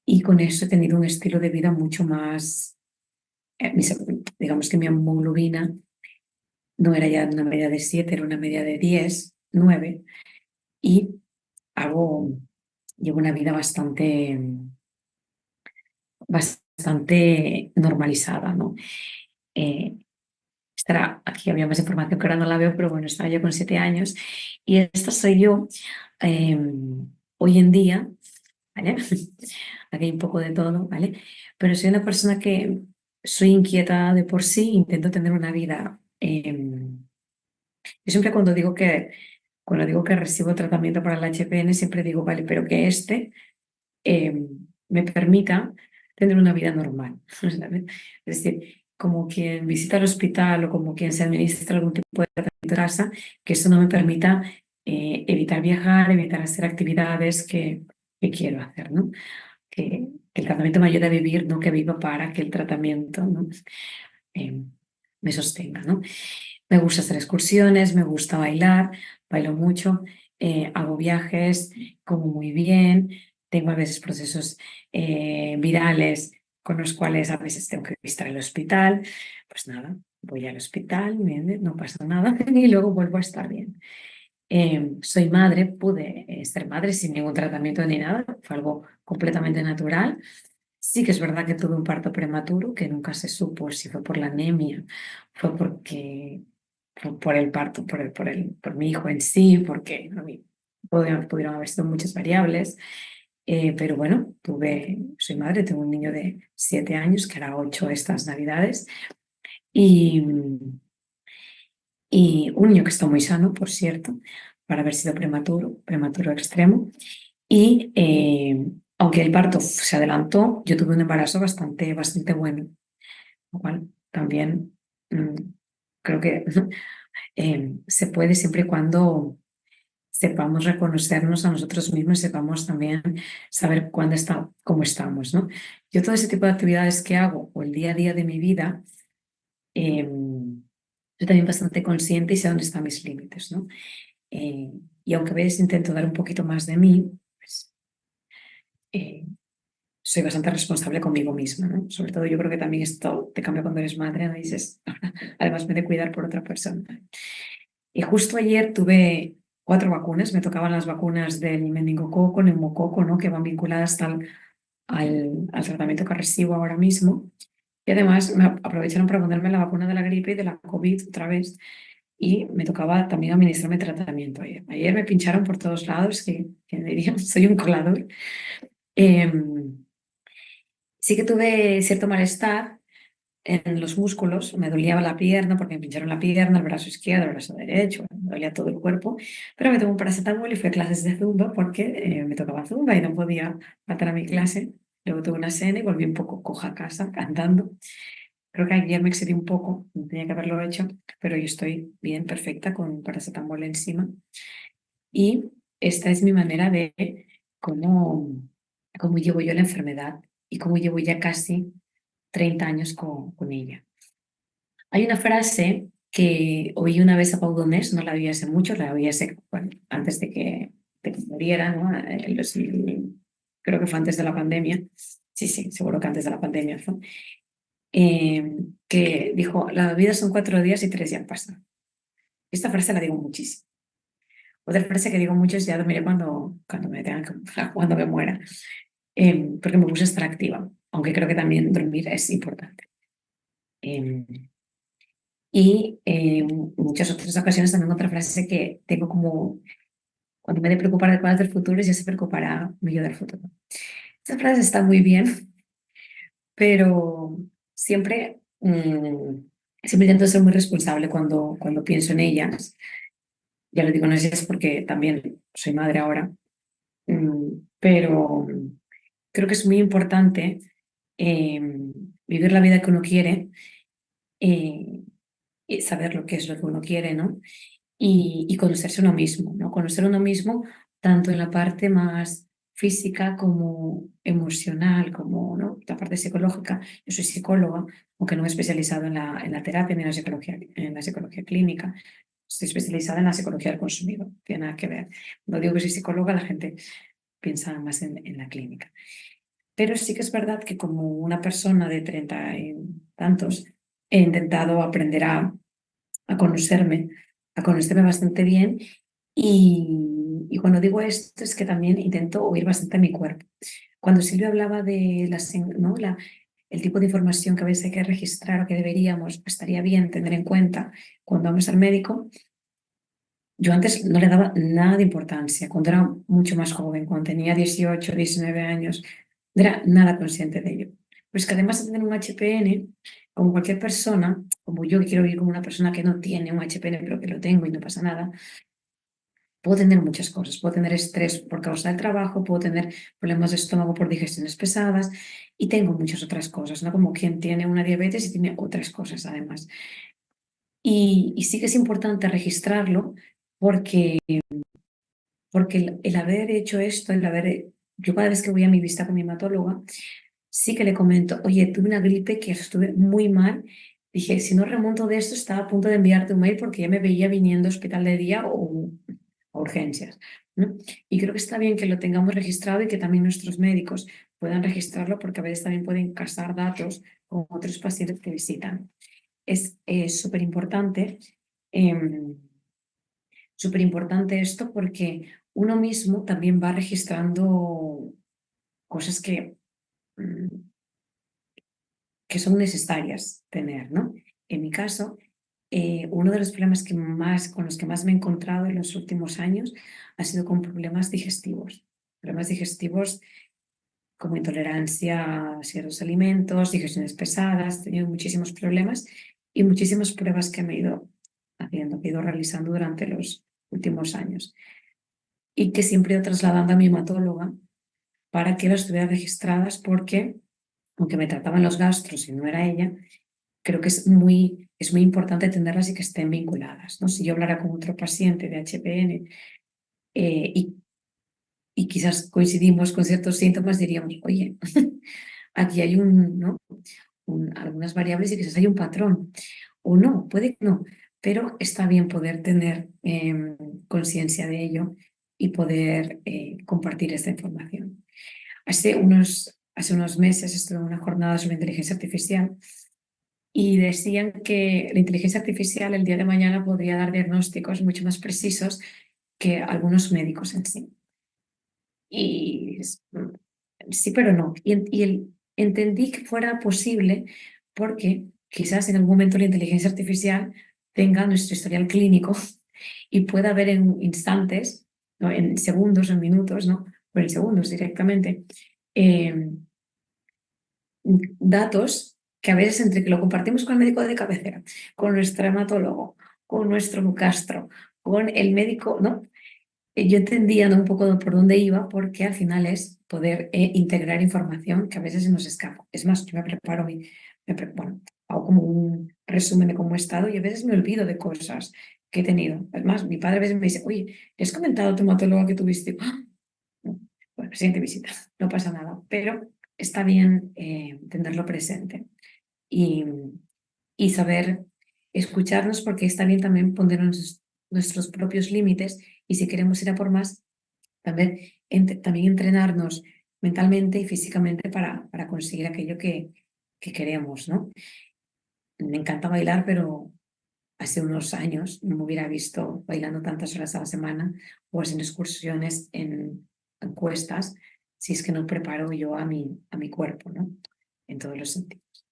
y con eso he tenido un estilo de vida mucho más, digamos que mi hemoglobina no era ya una media de 7, era una media de 10, 9 y llevo una vida bastante normalizada, ¿no? Eh, aquí había más información que ahora no la veo, pero bueno, estaba yo con 7 años y esta soy yo eh, hoy en día, ¿vale? Aquí hay un poco de todo, ¿vale? Pero soy una persona que soy inquieta de por sí, intento tener una vida. Yo siempre cuando digo que recibo tratamiento para el HPN, siempre digo, vale, pero que me permita tener una vida normal. ¿Sabes? Es decir, como quien visita el hospital o como quien se administra algún tipo de tratamiento en casa, que eso no me permita evitar viajar, evitar hacer actividades que quiero hacer, ¿no? Que el tratamiento me ayude a vivir, no que viva para que el tratamiento, ¿no?, me sostenga, ¿no? Me gusta hacer excursiones, me gusta bailar, bailo mucho, hago viajes, como muy bien, tengo a veces procesos virales con los cuales a veces tengo que visitar el hospital. Pues nada, voy al hospital, no pasa nada y luego vuelvo a estar bien. Soy madre, pude ser madre sin ningún tratamiento ni nada, fue algo completamente natural. Sí que es verdad que tuve un parto prematuro, que nunca se supo si fue por la anemia, fue porque fue por el parto, por mi hijo en sí, porque a mí pudieron haber sido muchas variables. Pero bueno, soy madre, tengo un niño de 7 años, que hará 8 estas Navidades, y, y un niño que está muy sano, por cierto, para haber sido prematuro extremo. Y aunque el parto se adelantó, yo tuve un embarazo bastante bueno, lo cual también creo que se puede siempre y cuando sepamos reconocernos a nosotros mismos y sepamos también saber cómo estamos, ¿no? Yo todo ese tipo de actividades que hago o el día a día de mi vida, soy también bastante consciente y sé dónde están mis límites, ¿no? Y aunque a veces intento dar un poquito más de mí, pues eh, soy bastante responsable conmigo misma, ¿no? Sobre todo yo creo que también esto te cambia cuando eres madre, ¿no? Dices, además me he de cuidar por otra persona. Y justo ayer tuve 4 vacunas, me tocaban las vacunas del meningococo, neumococo, ¿no? Que van vinculadas al tratamiento que recibo ahora mismo. Y además me aprovecharon para ponerme la vacuna de la gripe y de la COVID otra vez. Y me tocaba también administrarme tratamiento ayer. Ayer me pincharon por todos lados, que dirían, soy un colador. Sí que tuve cierto malestar en los músculos, me dolía la pierna porque me pincharon la pierna, el brazo izquierdo, el brazo derecho, me dolía todo el cuerpo, pero me tomé un paracetamol y fui a clases de zumba porque me tocaba zumba y no podía faltar a mi clase. Luego tuve una cena y volví un poco coja a casa cantando. Creo que ayer me excedí un poco, no tenía que haberlo hecho, pero yo estoy bien, perfecta, con un paracetamol encima. Y esta es mi manera de cómo, cómo llevo yo la enfermedad y cómo llevo ya casi 30 años con ella. Hay una frase que oí una vez a Pau Donés, no la oí hace mucho, la oí bueno, antes de que muriera, ¿no? Creo que fue antes de la pandemia. Sí, sí, seguro que antes de la pandemia fue. Que dijo, la vida son 4 días y 3 ya pasan. Esta frase la digo muchísimo. Otra frase que digo mucho es ya dormiré cuando me cuando me muera, porque me puse a estar activa, aunque creo que también dormir es importante. Eh, Y en muchas otras ocasiones también otra frase que tengo como, cuando me de preocupar de cosas del futuro, ya se preocupará mi yo del futuro. Esa frase está muy bien, pero siempre, siempre intento ser muy responsable cuando pienso en ellas. Ya lo digo, no sé si es porque también soy madre ahora, pero creo que es muy importante eh, vivir la vida que uno quiere eh, y saber lo que es lo que uno quiere, ¿no? Y conocerse uno mismo, ¿no? Conocer uno mismo tanto en la parte más física como emocional, como, ¿no? La parte psicológica. Yo soy psicóloga, aunque no me he especializado en la terapia ni en la psicología clínica. Estoy especializada en la psicología del consumidor, no tiene nada que ver. Cuando digo que soy psicóloga, la gente piensa más en la clínica. Pero sí que es verdad que como una persona de 30 y tantos, he intentado aprender a conocerme bastante bien y cuando digo esto es que también intento oír bastante a mi cuerpo. Cuando Silvia hablaba de ¿no? El tipo de información que a veces hay que registrar o que deberíamos, estaría bien tener en cuenta cuando vamos al médico, yo antes no le daba nada de importancia. Cuando era mucho más joven, cuando tenía 18, 19 años, no era nada consciente de ello. Pero es que además de tener un HPN, como cualquier persona, como yo que quiero vivir como una persona que no tiene un HPN, pero que lo tengo y no pasa nada, puedo tener muchas cosas. Puedo tener estrés por causa del trabajo, puedo tener problemas de estómago por digestiones pesadas y tengo muchas otras cosas, ¿no? Como quien tiene una diabetes y tiene otras cosas además. Y sí que es importante registrarlo porque el haber hecho esto, yo cada vez que voy a mi visita con mi hematóloga, sí que le comento, oye, tuve una gripe que estuve muy mal, dije, si no remonto de esto, estaba a punto de enviarte un mail porque ya me veía viniendo a hospital de día o a urgencias, ¿no? Y creo que está bien que lo tengamos registrado y que también nuestros médicos puedan registrarlo porque a veces también pueden casar datos con otros pacientes que visitan. Es súper importante, súper importante esto porque uno mismo también va registrando cosas mm, que son necesarias tener, ¿no? En mi caso, uno de los problemas con los que más me he encontrado en los últimos años ha sido con problemas digestivos. Problemas digestivos como intolerancia a ciertos alimentos, digestiones pesadas, he tenido muchísimos problemas y muchísimas pruebas que me he ido haciendo, que he ido realizando durante los últimos años y que siempre he ido trasladando a mi hematóloga para que las estuviera registradas porque, aunque me trataban los gastros y no era ella, creo que es muy importante tenerlas y que estén vinculadas, ¿no? Si yo hablara con otro paciente de HPN y quizás coincidimos con ciertos síntomas, diríamos, oye, aquí hay ¿no? Algunas variables y quizás hay un patrón. O no, puede que no, pero está bien poder tener conciencia de ello y poder compartir esta información. Hace unos meses estuve en una jornada sobre inteligencia artificial y decían que la inteligencia artificial el día de mañana podría dar diagnósticos mucho más precisos que algunos médicos en sí. Y sí, pero no. Entendí que fuera posible porque quizás en algún momento la inteligencia artificial tenga nuestro historial clínico y pueda ver en instantes, ¿no? En segundos, en minutos, ¿no? O en segundos directamente, eh, datos que a veces entre que lo compartimos con el médico de cabecera, con nuestro hematólogo, con nuestro gastro, con el médico, ¿no? Yo entendía, ¿no? Un poco por dónde iba, porque al final es poder integrar información que a veces se nos escapa. Es más, yo me preparo, bueno, hago como un resumen de cómo he estado y a veces me olvido de cosas que he tenido. Además, mi padre a veces me dice, oye, ¿le has comentado a tu hematólogo que tuviste? ¡Ah! No. Bueno, siguiente visita, no pasa nada, pero está bien tenerlo presente y, y saber escucharnos porque está bien también poner nuestros propios límites y si queremos ir a por más, también, también entrenarnos mentalmente y físicamente para conseguir aquello que queremos, ¿no? Me encanta bailar, pero hace unos años no me hubiera visto bailando tantas horas a la semana o haciendo excursiones en cuestas si es que no preparo yo a mi cuerpo, ¿no? En todos los sentidos.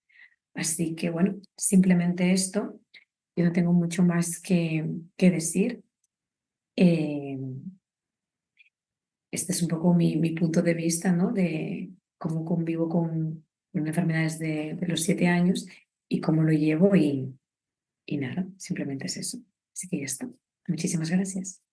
Así que bueno, simplemente esto. Yo no tengo mucho más que decir. Eh, este es un poco mi punto de vista, ¿no? De cómo convivo con enfermedades de los 7 años y cómo lo llevo y nada, simplemente es eso. Así que ya está. Muchísimas gracias.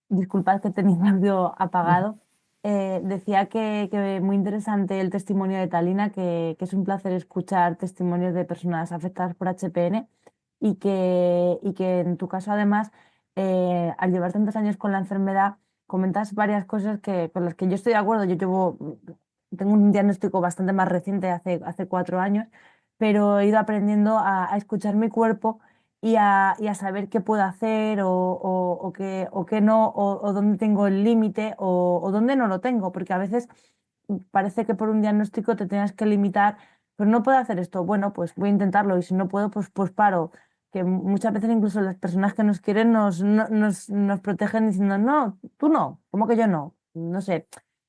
Disculpad que tenía el audio apagado. Decía que muy interesante el testimonio de Talina, que es un placer escuchar testimonios de personas afectadas por HPN y que en tu caso además, al llevar tantos años con la enfermedad, comentas varias cosas con las que yo estoy de acuerdo. Tengo un diagnóstico bastante más reciente, hace 4 años, pero he ido aprendiendo a escuchar mi cuerpo y a saber qué puedo hacer o qué no, o dónde tengo el límite o dónde no lo tengo, porque a veces parece que por un diagnóstico te tengas que limitar, pero no puedo hacer esto, bueno, pues voy a intentarlo y si no puedo, pues paro. Que muchas veces incluso las personas que nos quieren nos protegen diciendo, no, tú no, ¿cómo que yo no? No sé,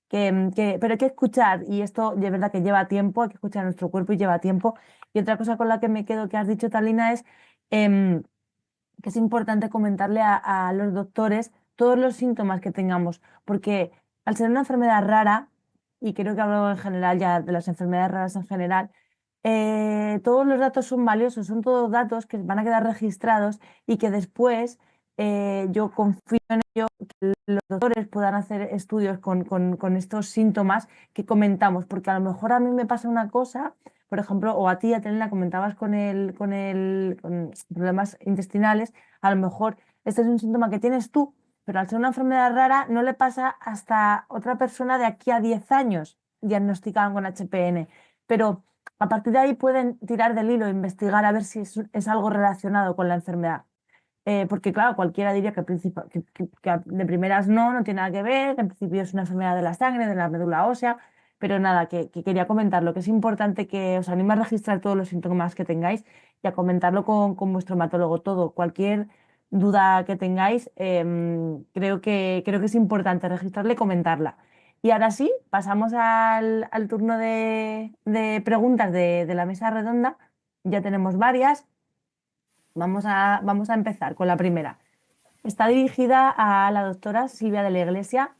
pero hay que escuchar y esto de verdad que lleva tiempo, hay que escuchar a nuestro cuerpo y lleva tiempo. Y otra cosa con la que me quedo que has dicho, Talina, es em, que es importante comentarle a los doctores todos los síntomas que tengamos, porque al ser una enfermedad rara, y creo que hablo en general ya de las enfermedades raras en general, todos los datos son valiosos, son todos datos que van a quedar registrados y que después yo confío en ello, que los doctores puedan hacer estudios con estos síntomas que comentamos, porque a lo mejor a mí me pasa una cosa, por ejemplo, o a ti, Atelena, comentabas con problemas intestinales, a lo mejor este es un síntoma que tienes tú, pero al ser una enfermedad rara no le pasa hasta otra persona de aquí a 10 años diagnosticada con HPN. Pero a partir de ahí pueden tirar del hilo e investigar a ver si es algo relacionado con la enfermedad. Porque claro, cualquiera diría que de primeras no tiene nada que ver, que en principio es una enfermedad de la sangre, de la médula ósea, pero nada, que quería comentarlo, que es importante que os anime a registrar todos los síntomas que tengáis y a comentarlo con vuestro hematólogo todo. Cualquier duda que tengáis, creo que es importante registrarla y comentarla. Y ahora sí, pasamos al turno de preguntas de la mesa redonda. Ya tenemos varias. Vamos a empezar con la primera. Está dirigida a la doctora Silvia de la Iglesia.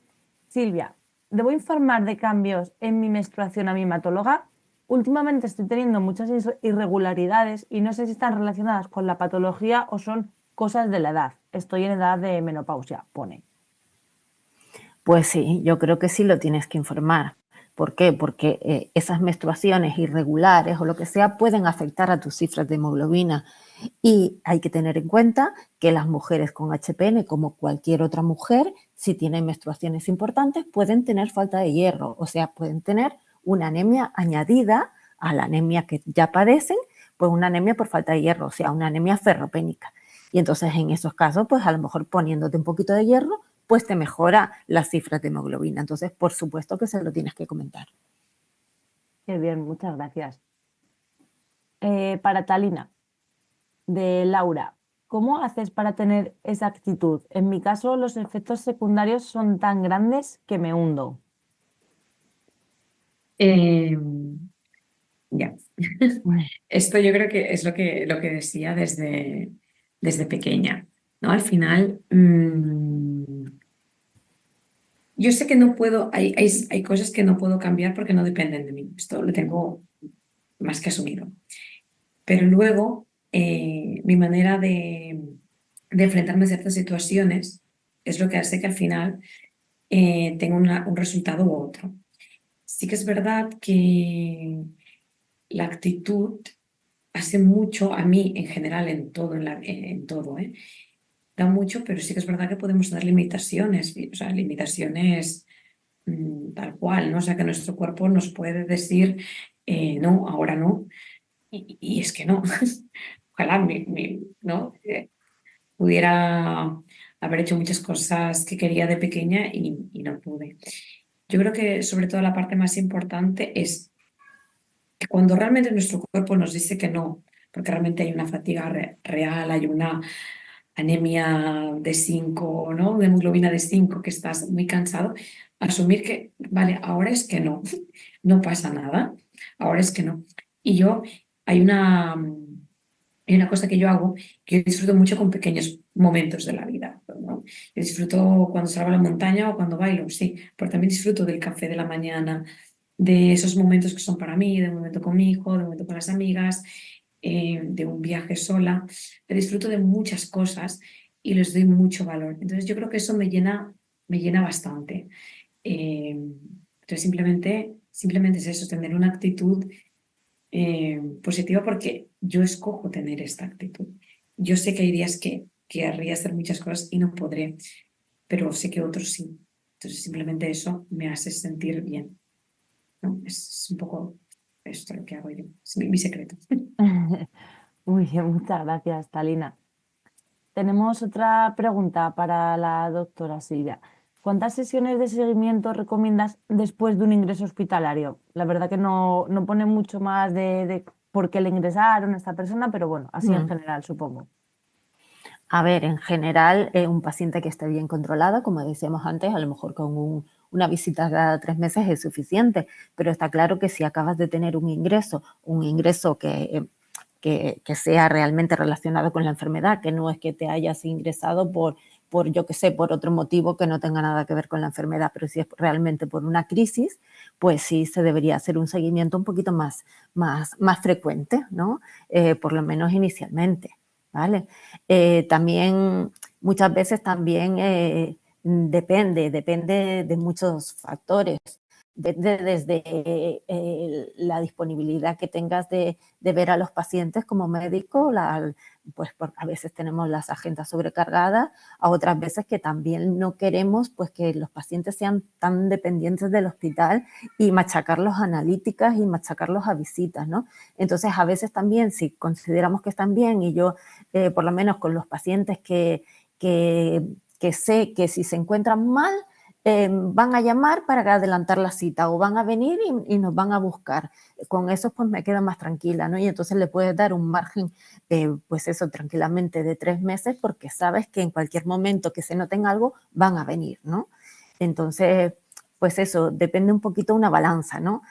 Silvia, ¿debo informar de cambios en mi menstruación a mi hematóloga? Últimamente estoy teniendo muchas irregularidades y no sé si están relacionadas con la patología o son cosas de la edad. Estoy en edad de menopausia, pone. Pues sí, yo creo que sí lo tienes que informar. ¿Por qué? Porque esas menstruaciones irregulares o lo que sea pueden afectar a tus cifras de hemoglobina. Y hay que tener en cuenta que las mujeres con HPN, como cualquier otra mujer, si tienen menstruaciones importantes, pueden tener falta de hierro, o sea, pueden tener una anemia añadida a la anemia que ya padecen, pues una anemia por falta de hierro, o sea, una anemia ferropénica. Y entonces en esos casos, pues a lo mejor poniéndote un poquito de hierro, pues te mejora las cifras de hemoglobina. Entonces, por supuesto que se lo tienes que comentar. Qué bien, muchas gracias. Para Talina, de Laura, ¿cómo haces para tener esa actitud? En mi caso, los efectos secundarios son tan grandes que me hundo. Eh, ya. Mm. Esto yo creo que es lo que decía desde pequeña, ¿no? Al final, yo sé que no puedo, hay cosas que no puedo cambiar porque no dependen de mí. Esto lo tengo más que asumido. Pero luego, mi manera de enfrentarme a ciertas situaciones es lo que hace que al final tenga un resultado u otro. Sí que es verdad que la actitud hace mucho a mí en general, en todo, en todo, ¿eh? Da mucho, pero sí que es verdad que podemos tener limitaciones, o sea, limitaciones tal cual, ¿no? O sea, que nuestro cuerpo nos puede decir, no, ahora no, y es que no. Ojalá ¿no? Pudiera haber hecho muchas cosas que quería de pequeña y no pude. Yo creo que sobre todo la parte más importante es que cuando realmente nuestro cuerpo nos dice que no, porque realmente hay una fatiga real, hay una anemia de 5, ¿no? Una hemoglobina de 5, que estás muy cansado, asumir que, vale, ahora es que no, no pasa nada, ahora es que no. Y yo, hay hay una cosa que yo hago que yo disfruto mucho con pequeños momentos de la vida, ¿no? Yo disfruto cuando salgo a la montaña o cuando bailo, sí, pero también disfruto del café de la mañana, de esos momentos que son para mí, de un momento con mi hijo, de un momento con las amigas, de un viaje sola. Disfruto de muchas cosas y les doy mucho valor. Entonces yo creo que eso me llena bastante. Entonces simplemente es eso, tener una actitud positiva porque yo escojo tener esta actitud. Yo sé que hay días que querría hacer muchas cosas y no podré, pero sé que otros sí. Entonces simplemente eso me hace sentir bien, ¿no? Es un poco esto lo que hago yo, es mi secreto. Uy, muchas gracias, Talina. Tenemos otra pregunta para la doctora Silvia. ¿Cuántas sesiones de seguimiento recomiendas después de un ingreso hospitalario? La verdad que no pone mucho más de por qué le ingresaron a esta persona, pero bueno, así en Mm. general, supongo. A ver, en general, un paciente que esté bien controlado, como decíamos antes, a lo mejor con una visita cada 3 meses es suficiente, pero está claro que si acabas de tener un ingreso que sea realmente relacionado con la enfermedad, que no es que te hayas ingresado yo qué sé, por otro motivo que no tenga nada que ver con la enfermedad, pero si es realmente por una crisis, pues sí se debería hacer un seguimiento un poquito más frecuente, ¿no? Por lo menos inicialmente, ¿vale? También, muchas veces también depende de muchos factores. Depende desde la disponibilidad que tengas de ver a los pacientes como médico, pues a veces tenemos las agendas sobrecargadas, a otras veces que también no queremos pues que los pacientes sean tan dependientes del hospital y machacarlos a analíticas y machacarlos a visitas, ¿no? Entonces a veces también si consideramos que están bien y yo por lo menos con los pacientes que sé que si se encuentran mal, van a llamar para adelantar la cita o van a venir y nos van a buscar. Con eso pues me quedo más tranquila, ¿no? Y entonces le puedes dar un margen, pues eso, tranquilamente de 3 meses porque sabes que en cualquier momento que se noten algo van a venir, ¿no? Entonces, pues eso, depende un poquito de una balanza, ¿no?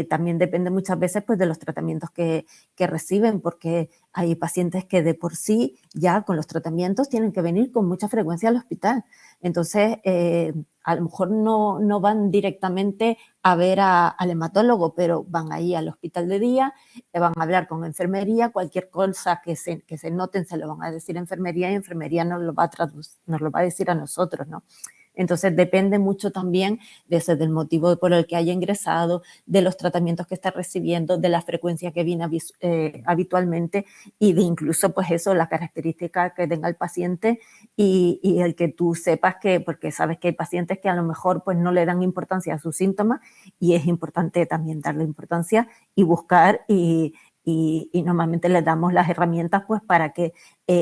También depende muchas veces pues de los tratamientos que reciben, porque hay pacientes que de por sí ya con los tratamientos tienen que venir con mucha frecuencia al hospital. Entonces, a lo mejor no van directamente a ver al hematólogo, pero van ahí al hospital de día, van a hablar con enfermería, cualquier cosa que se noten se lo van a decir a enfermería y enfermería nos lo va a decir a nosotros, ¿no? Entonces depende mucho también del motivo por el que haya ingresado, de los tratamientos que está recibiendo, de la frecuencia que viene habitualmente y de incluso pues eso, la característica que tenga el paciente y el que tú sepas que, porque sabes que hay pacientes que a lo mejor pues no le dan importancia a sus síntomas y es importante también darle importancia y buscar y normalmente les damos las herramientas pues para que,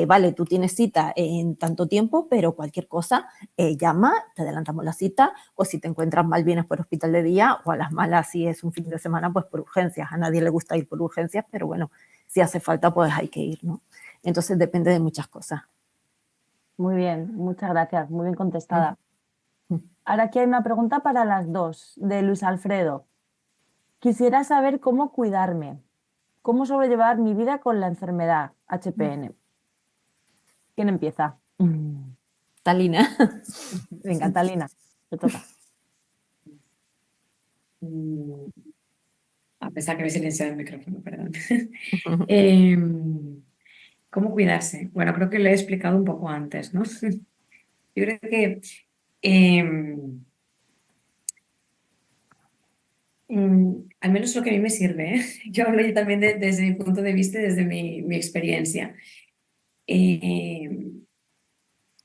vale, tú tienes cita en tanto tiempo, pero cualquier cosa, llama, te adelantamos la cita, o si te encuentras mal vienes por hospital de día, o a las malas si es un fin de semana, pues por urgencias. A nadie le gusta ir por urgencias, pero bueno, si hace falta, pues hay que ir, ¿no? Entonces depende de muchas cosas. Muy bien, muchas gracias, muy bien contestada. Ahora aquí hay una pregunta para las dos, de Luis Alfredo. Quisiera saber cómo cuidarme, cómo sobrellevar mi vida con la enfermedad HPN. ¿Quién empieza? Talina. Venga, Talina, te toca. A pesar que me he silenciado el micrófono, perdón. Em, ¿Cómo cuidarse? Bueno, creo que lo he explicado un poco antes, ¿no? Yo creo que al menos lo que a mí me sirve, ¿eh? Yo hablo yo también desde mi punto de vista, desde mi experiencia. Eso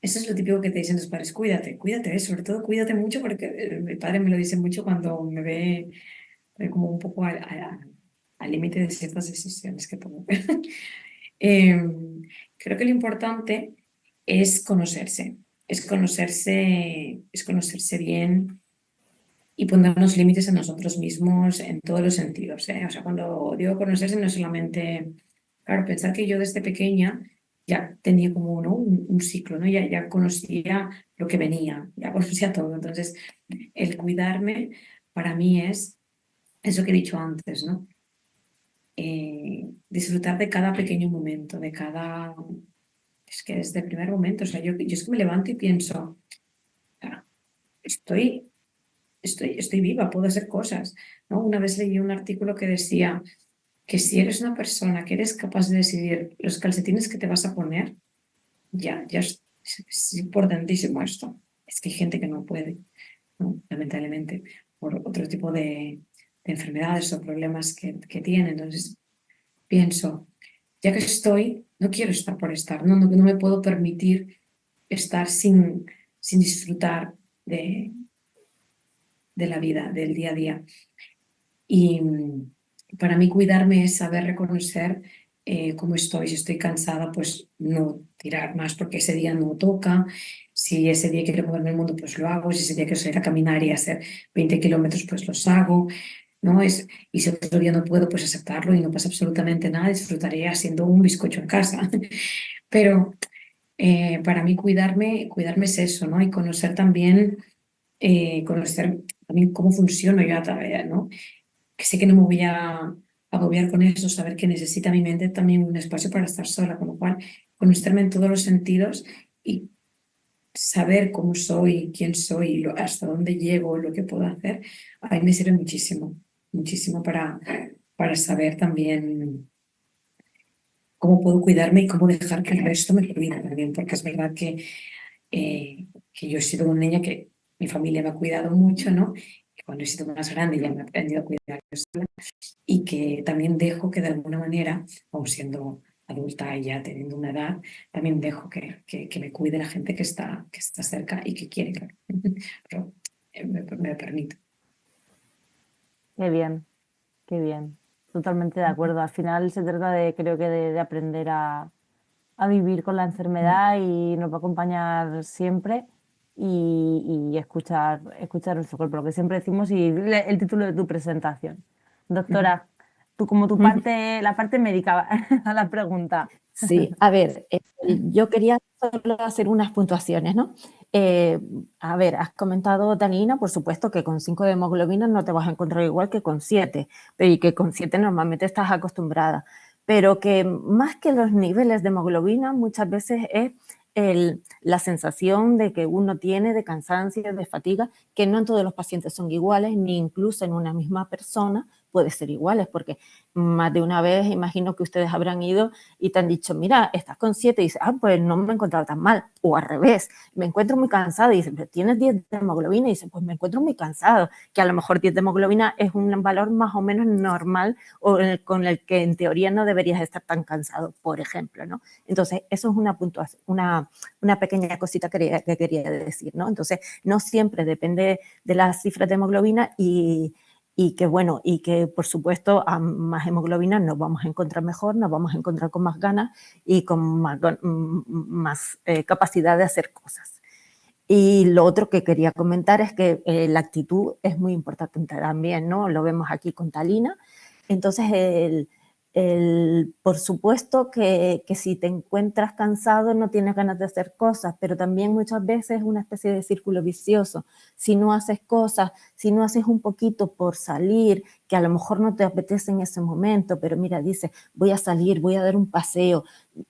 es lo típico que te dicen los padres, cuídate, cuídate, sobre todo cuídate mucho porque mi padre me lo dice mucho cuando me ve como un poco al límite de ciertas decisiones que tomo. Creo que lo importante es conocerse, es conocerse bien y ponernos límites a nosotros mismos en todos los sentidos, ¿eh? O sea, cuando digo conocerse no es solamente, claro, pensar que yo desde pequeña ya tenía como, ¿no? un ciclo, ¿no? Ya conocía lo que venía, ya conocía todo. Entonces, el cuidarme para mí es eso que he dicho antes, ¿no? Disfrutar de cada pequeño momento, de cada... Es que desde el primer momento, o sea, yo es que me levanto y pienso, "Ah, estoy viva, puedo hacer cosas, ¿no?". Una vez leí un artículo que decía que si eres una persona que eres capaz de decidir los calcetines que te vas a poner, ya es importantísimo esto. Es que hay gente que no puede, ¿no? Lamentablemente, por otro tipo de enfermedades o problemas que tiene. Entonces, pienso, ya que estoy, no quiero estar por estar, no me puedo permitir estar sin disfrutar de la vida, del día a día. Y para mí cuidarme es saber reconocer cómo estoy. Si estoy cansada, pues no tirar más porque ese día no toca. Si ese día quiero moverme el mundo, pues lo hago. Si ese día quiero ir a caminar y hacer 20 kilómetros, pues los hago. ¿No? Y si otro día no puedo, pues aceptarlo y no pasa absolutamente nada. Disfrutaré haciendo un bizcocho en casa. Pero para mí cuidarme es eso, ¿no? Y conocer también cómo funciono yo a través, ¿no? Que sé que no me voy a agobiar con eso, saber que necesita mi mente también un espacio para estar sola, con lo cual conocerme en todos los sentidos y saber cómo soy, quién soy, hasta dónde llego, lo que puedo hacer, a mí me sirve muchísimo, muchísimo para saber también cómo puedo cuidarme y cómo dejar que el resto me cuide también, porque es verdad que yo he sido una niña que mi familia me ha cuidado mucho, ¿no? cuando he sido más grande ya me he aprendido a cuidar yo sola y que también dejo que de alguna manera, aun siendo adulta y ya teniendo una edad, también dejo que me cuide la gente que está cerca y que quiere, claro. Pero me permito. Qué bien, qué bien. Totalmente de acuerdo. Al final se trata de, creo que de aprender a vivir con la enfermedad y nos va a acompañar siempre y escuchar nuestro cuerpo, lo que siempre decimos y el título de tu presentación. Doctora, tú como tu parte, la parte médica a la pregunta. Sí, a ver, yo quería solo hacer unas puntuaciones, ¿no? A ver, has comentado, Danina, por supuesto que con 5 de hemoglobina no te vas a encontrar igual que con 7, y que con 7 normalmente estás acostumbrada, pero que más que los niveles de hemoglobina muchas veces es la sensación de que uno tiene de cansancio, de fatiga, que no en todos los pacientes son iguales, ni incluso en una misma persona puede ser iguales, porque más de una vez imagino que ustedes habrán ido y te han dicho, mira, estás con 7 y dices, pues no me he encontrado tan mal. O al revés, me encuentro muy cansado y dices, pero tienes 10 de hemoglobina y dices, pues me encuentro muy cansado, que a lo mejor 10 de hemoglobina es un valor más o menos normal o con el que en teoría no deberías estar tan cansado, por ejemplo, ¿no? Entonces, eso es una puntuación, una pequeña cosita que quería decir, ¿no? Entonces, no siempre depende de las cifras de hemoglobina y que bueno, y que por supuesto a más hemoglobina nos vamos a encontrar mejor, nos vamos a encontrar con más ganas y con más capacidad de hacer cosas. Y lo otro que quería comentar es que la actitud es muy importante también, ¿no? Lo vemos aquí con Talina. Entonces, por supuesto que si te encuentras cansado no tienes ganas de hacer cosas, pero también muchas veces es una especie de círculo vicioso. Si no haces cosas, si no haces un poquito por salir, que a lo mejor no te apetece en ese momento, pero mira, dices, voy a salir, voy a dar un paseo,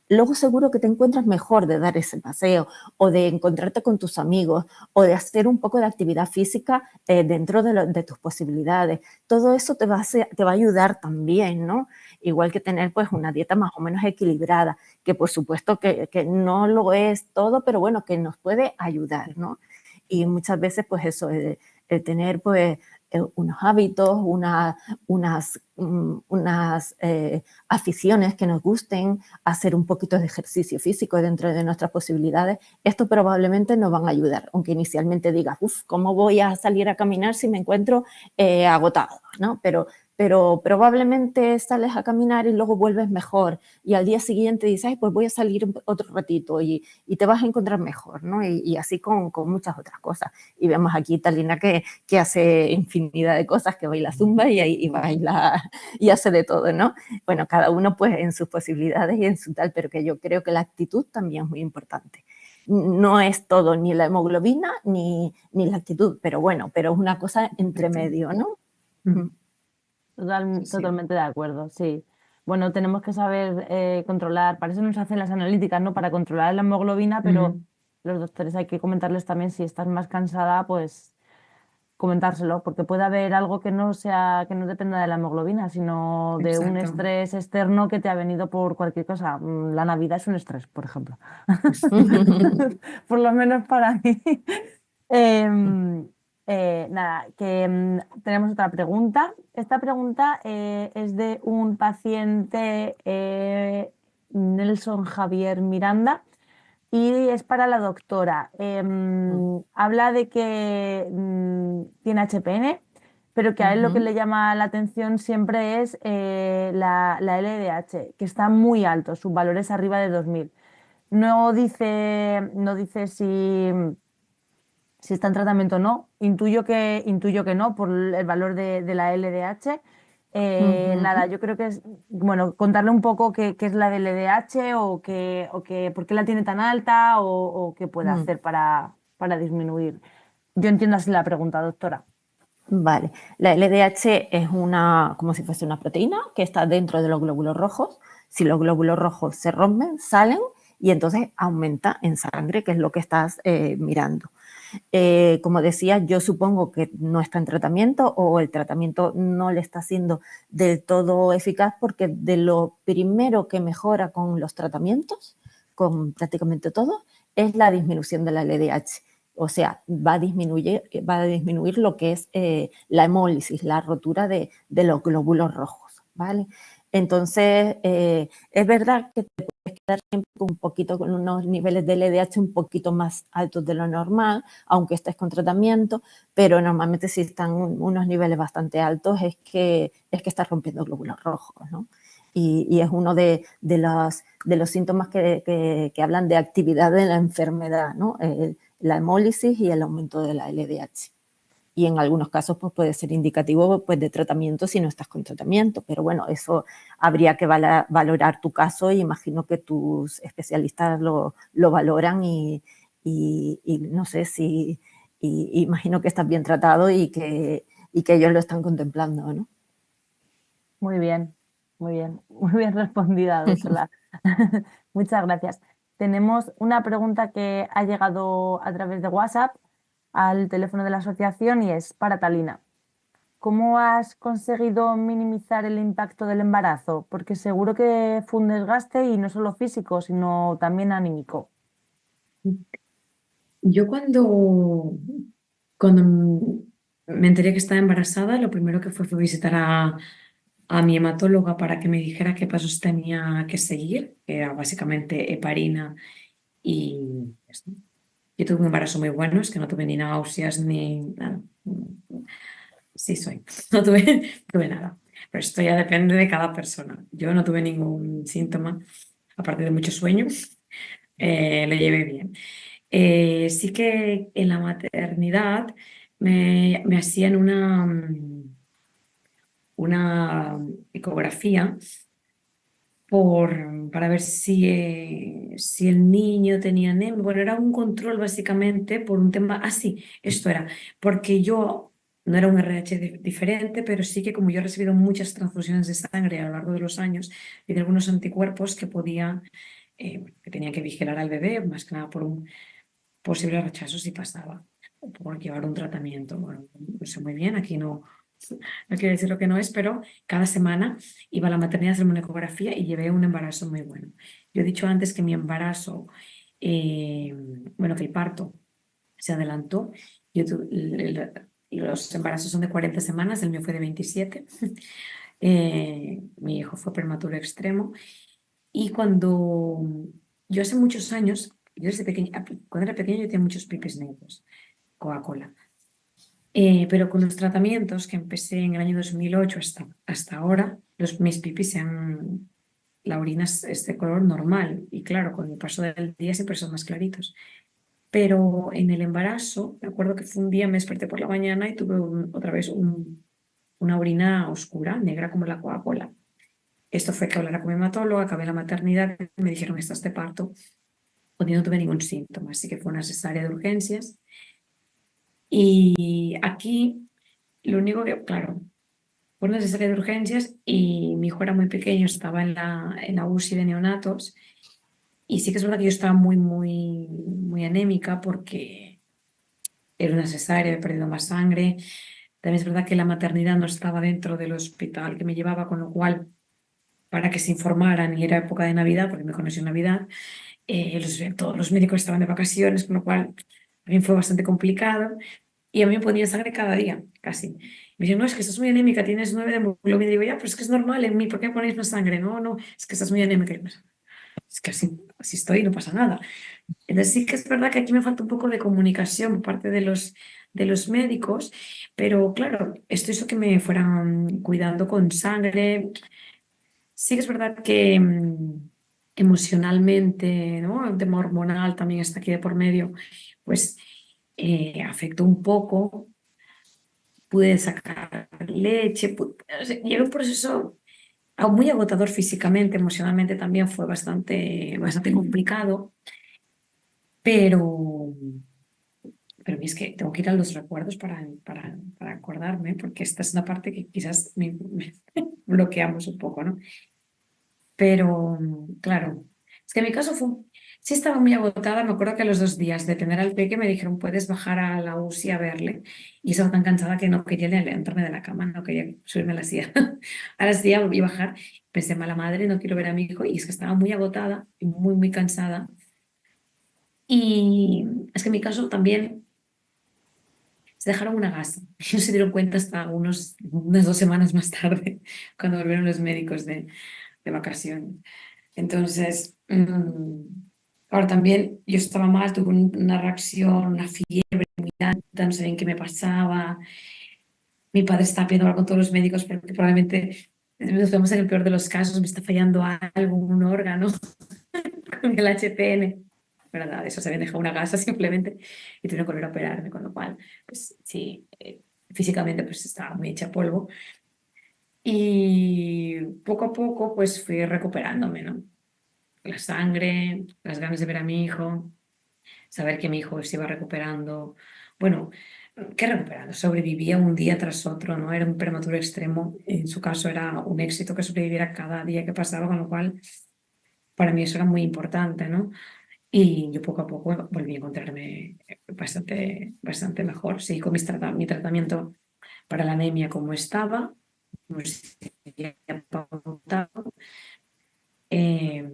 luego seguro que te encuentras mejor de dar ese paseo o de encontrarte con tus amigos o de hacer un poco de actividad física dentro de tus posibilidades. Todo eso te va a ayudar también, ¿no? Igual que tener pues una dieta más o menos equilibrada, que por supuesto que no lo es todo, pero bueno, que nos puede ayudar, ¿no? Y muchas veces pues eso, el tener pues unos hábitos, unas aficiones que nos gusten, hacer un poquito de ejercicio físico dentro de nuestras posibilidades, esto probablemente nos van a ayudar, aunque inicialmente digas, ¿cómo voy a salir a caminar si me encuentro agotado? ¿No? Pero probablemente sales a caminar y luego vuelves mejor y al día siguiente dices, pues voy a salir otro ratito y te vas a encontrar mejor, ¿no? Y así con muchas otras cosas. Y vemos aquí Talina que hace infinidad de cosas, que baila zumba y baila y hace de todo, ¿no? Bueno, cada uno pues en sus posibilidades y en su tal, pero que yo creo que la actitud también es muy importante. No es todo ni la hemoglobina ni la actitud, pero bueno, pero es una cosa entre medio, ¿no? Sí. Totalmente de acuerdo, sí. Bueno, tenemos que saber controlar, para eso nos hacen las analíticas, ¿no? Para controlar la hemoglobina, pero los doctores hay que comentarles también si estás más cansada, pues comentárselo, porque puede haber algo que no sea, que no dependa de la hemoglobina, sino de un Exacto. estrés externo que te ha venido por cualquier cosa. La Navidad es un estrés, por ejemplo. Por lo menos para mí. Em, nada, que tenemos otra pregunta. Esta pregunta es de un paciente, Nelson Javier Miranda, y es para la doctora. Habla de que tiene HPN, pero que a él lo que le llama la atención siempre es la LDH, que está muy alto, sus valores arriba de 2000. No dice si está en tratamiento o no. Intuyo que no por el valor de la LDH. Nada, yo creo que es, bueno, contarle un poco qué es la de LDH por qué la tiene tan alta o qué puede hacer para disminuir. Yo entiendo así la pregunta, doctora. Vale, la LDH es como si fuese una proteína que está dentro de los glóbulos rojos. Si los glóbulos rojos se rompen, salen y entonces aumenta en sangre, que es lo que estás mirando. Como decía, yo supongo que no está en tratamiento o el tratamiento no le está siendo del todo eficaz, porque de lo primero que mejora con los tratamientos, con prácticamente todo, es la disminución de la LDH. o sea, va a disminuir lo que es la hemólisis, la rotura de los glóbulos rojos, ¿vale? Entonces, es verdad que te puedes quedar siempre un poquito con unos niveles de LDH un poquito más altos de lo normal, aunque estés con tratamiento, pero normalmente si están unos niveles bastante altos es que estás rompiendo glóbulos rojos, ¿no? Y es uno de los síntomas que hablan de actividad de la enfermedad, ¿no? La hemólisis y el aumento de la LDH. Y en algunos casos pues, puede ser indicativo pues, de tratamiento si no estás con tratamiento, pero bueno, eso habría que valorar tu caso y imagino que tus especialistas lo valoran y no sé si, imagino que estás bien tratado y que ellos lo están contemplando, ¿no? Muy bien, muy bien respondida, Úrsula. Muchas gracias. Tenemos una pregunta que ha llegado a través de WhatsApp al teléfono de la asociación y es para Talina. ¿Cómo has conseguido minimizar el impacto del embarazo? Porque seguro que fue un desgaste y no solo físico, sino también anímico. Yo cuando me enteré que estaba embarazada, lo primero que fue visitar a mi hematóloga para que me dijera qué pasos tenía que seguir, que era básicamente heparina y esto. Yo tuve un embarazo muy bueno, es que no tuve ni náuseas ni nada. Sí soy, no tuve nada. Pero esto ya depende de cada persona. Yo no tuve ningún síntoma, aparte de mucho sueño, lo llevé bien. Sí que en la maternidad me hacían una ecografía para ver si el niño tenía anemia. Bueno, era un control básicamente por un tema. Ah, sí, esto era, porque yo no era un RH diferente, pero sí que como yo he recibido muchas transfusiones de sangre a lo largo de los años y de algunos anticuerpos que tenía que vigilar al bebé, más que nada por un posible rechazo si pasaba, o por llevar un tratamiento. Bueno, no sé muy bien, aquí no quiero decir lo que no es, pero cada semana iba a la maternidad a hacerme una ecografía y llevé un embarazo muy bueno. Yo he dicho antes que mi embarazo, bueno, que el parto se adelantó. Los embarazos son de 40 semanas, el mío fue de 27. Mi hijo fue prematuro extremo. Y yo hace muchos años, yo desde pequeña, cuando era pequeña yo tenía muchos pipis negros, Coca-Cola. Pero con los tratamientos que empecé en el año 2008 hasta ahora, mis pipis la orina es de color normal y claro, con el paso del día siempre son más claritos. Pero en el embarazo, me acuerdo que fue un día, me desperté por la mañana y tuve otra vez una orina oscura, negra como la Coca-Cola. Esto fue que hablara con mi hematólogo, acabé la maternidad, me dijeron, estás de parto, pues yo no tuve ningún síntoma, así que fue una cesárea de urgencias. Y aquí, lo único que, claro, fue una cesárea de urgencias y mi hijo era muy pequeño, estaba en la UCI de neonatos. Y sí que es verdad que yo estaba muy, muy, muy anémica porque era una cesárea, he perdido más sangre. También es verdad que la maternidad no estaba dentro del hospital que me llevaba, con lo cual, para que se informaran, y era época de Navidad, porque me conocí en Navidad, todos los médicos estaban de vacaciones, con lo cual también fue bastante complicado. Y a mí me ponían sangre cada día, casi. Me dicen, no, es que estás muy anémica, tienes 9 de hemoglobina. Y digo, ya, pero es que es normal en mí, ¿por qué me ponéis más sangre? No, no, es que estás muy anémica. Y yo, es que así estoy, no pasa nada. Entonces sí que es verdad que aquí me falta un poco de comunicación por parte de los médicos, pero claro, esto hizo que me fueran cuidando con sangre. Sí que es verdad que emocionalmente, ¿no? El tema hormonal también está aquí de por medio, pues afectó un poco. Pude sacar leche, o sea, llevé un proceso muy agotador físicamente, emocionalmente también fue bastante complicado, pero, pero es que tengo que ir a los recuerdos para acordarme, porque esta es una parte que quizás me bloqueamos un poco, ¿no? Pero, claro, es que en mi caso sí estaba muy agotada. Me acuerdo que a los 2 días de tener al peque me dijeron, puedes bajar a la UCI a verle. Y estaba tan cansada que no quería ni levantarme de la cama, no quería subirme a la silla. A la silla volví a bajar. Pensé, mala madre, no quiero ver a mi hijo. Y es que estaba muy agotada y muy, muy cansada. Y es que en mi caso también se dejaron una gasa. Y no se dieron cuenta hasta unas 2 semanas más tarde, cuando volvieron los médicos de vacaciones. Entonces, ahora también yo estaba mal, tuve una reacción, una fiebre muy alta, no sabían qué me pasaba. Mi padre está pidiendo hablar con todos los médicos porque probablemente nos vemos en el peor de los casos, me está fallando algo, un órgano con el HPN. Pero nada, de eso se habían dejado una gasa simplemente y tuvieron que volver a operarme, con lo cual, pues sí, físicamente pues estaba muy hecha polvo. Y poco a poco pues fui recuperándome, ¿no? La sangre, las ganas de ver a mi hijo, saber que mi hijo se iba recuperando. Bueno, ¿qué recuperando? Sobrevivía un día tras otro, ¿no? Era un prematuro extremo. En su caso era un éxito que sobreviviera cada día que pasaba, con lo cual para mí eso era muy importante, ¿no? Y yo poco a poco volví a encontrarme bastante mejor. Sí, con mi tratamiento para la anemia como estaba, como se había pautado, eh,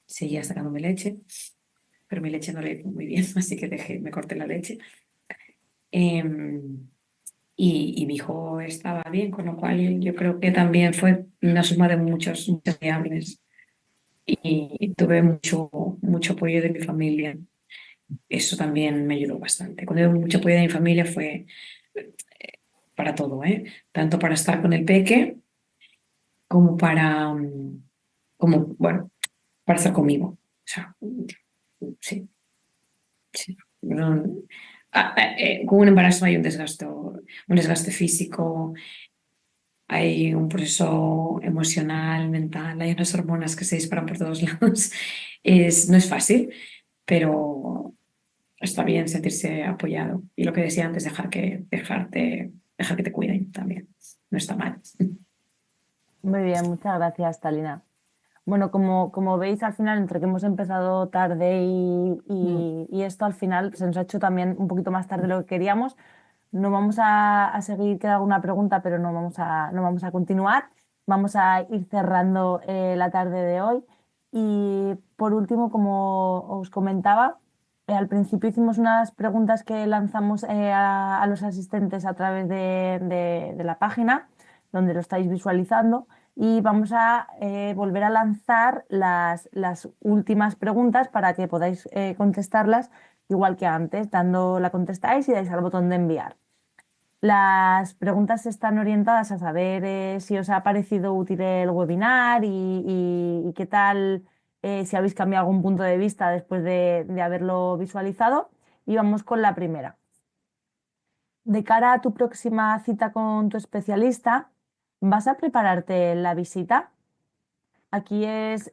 seguía sacándome leche, pero mi leche no le iba muy bien, así que me corté la leche. Em, y mi hijo estaba bien, con lo cual yo creo que también fue una suma de muchas variables y tuve mucho apoyo de mi familia. Eso también me ayudó bastante. Cuando digo mucho apoyo de mi familia fue para todo, ¿eh? Tanto para estar con el peque como bueno, para estar conmigo. O sea, sí, sí. Con un embarazo hay un desgaste físico, hay un proceso emocional, mental, hay unas hormonas que se disparan por todos lados. No es fácil, pero está bien sentirse apoyado. Y lo que decía antes, dejar que te cuiden también. No está mal. Muy bien, muchas gracias, Talina. Bueno, como veis, al final, entre que hemos empezado tarde y esto, al final se nos ha hecho también un poquito más tarde de lo que queríamos. No vamos a seguir, queda alguna pregunta, pero no vamos a continuar. Vamos a ir cerrando la tarde de hoy. Y por último, como os comentaba, al principio hicimos unas preguntas que lanzamos a los asistentes a través de la página, donde lo estáis visualizando. Y vamos a volver a lanzar las últimas preguntas para que podáis contestarlas igual que antes, la contestáis y dais al botón de enviar. Las preguntas están orientadas a saber si os ha parecido útil el webinar y qué tal, si habéis cambiado algún punto de vista después de haberlo visualizado. Y vamos con la primera. De cara a tu próxima cita con tu especialista, ¿vas a prepararte la visita? Aquí es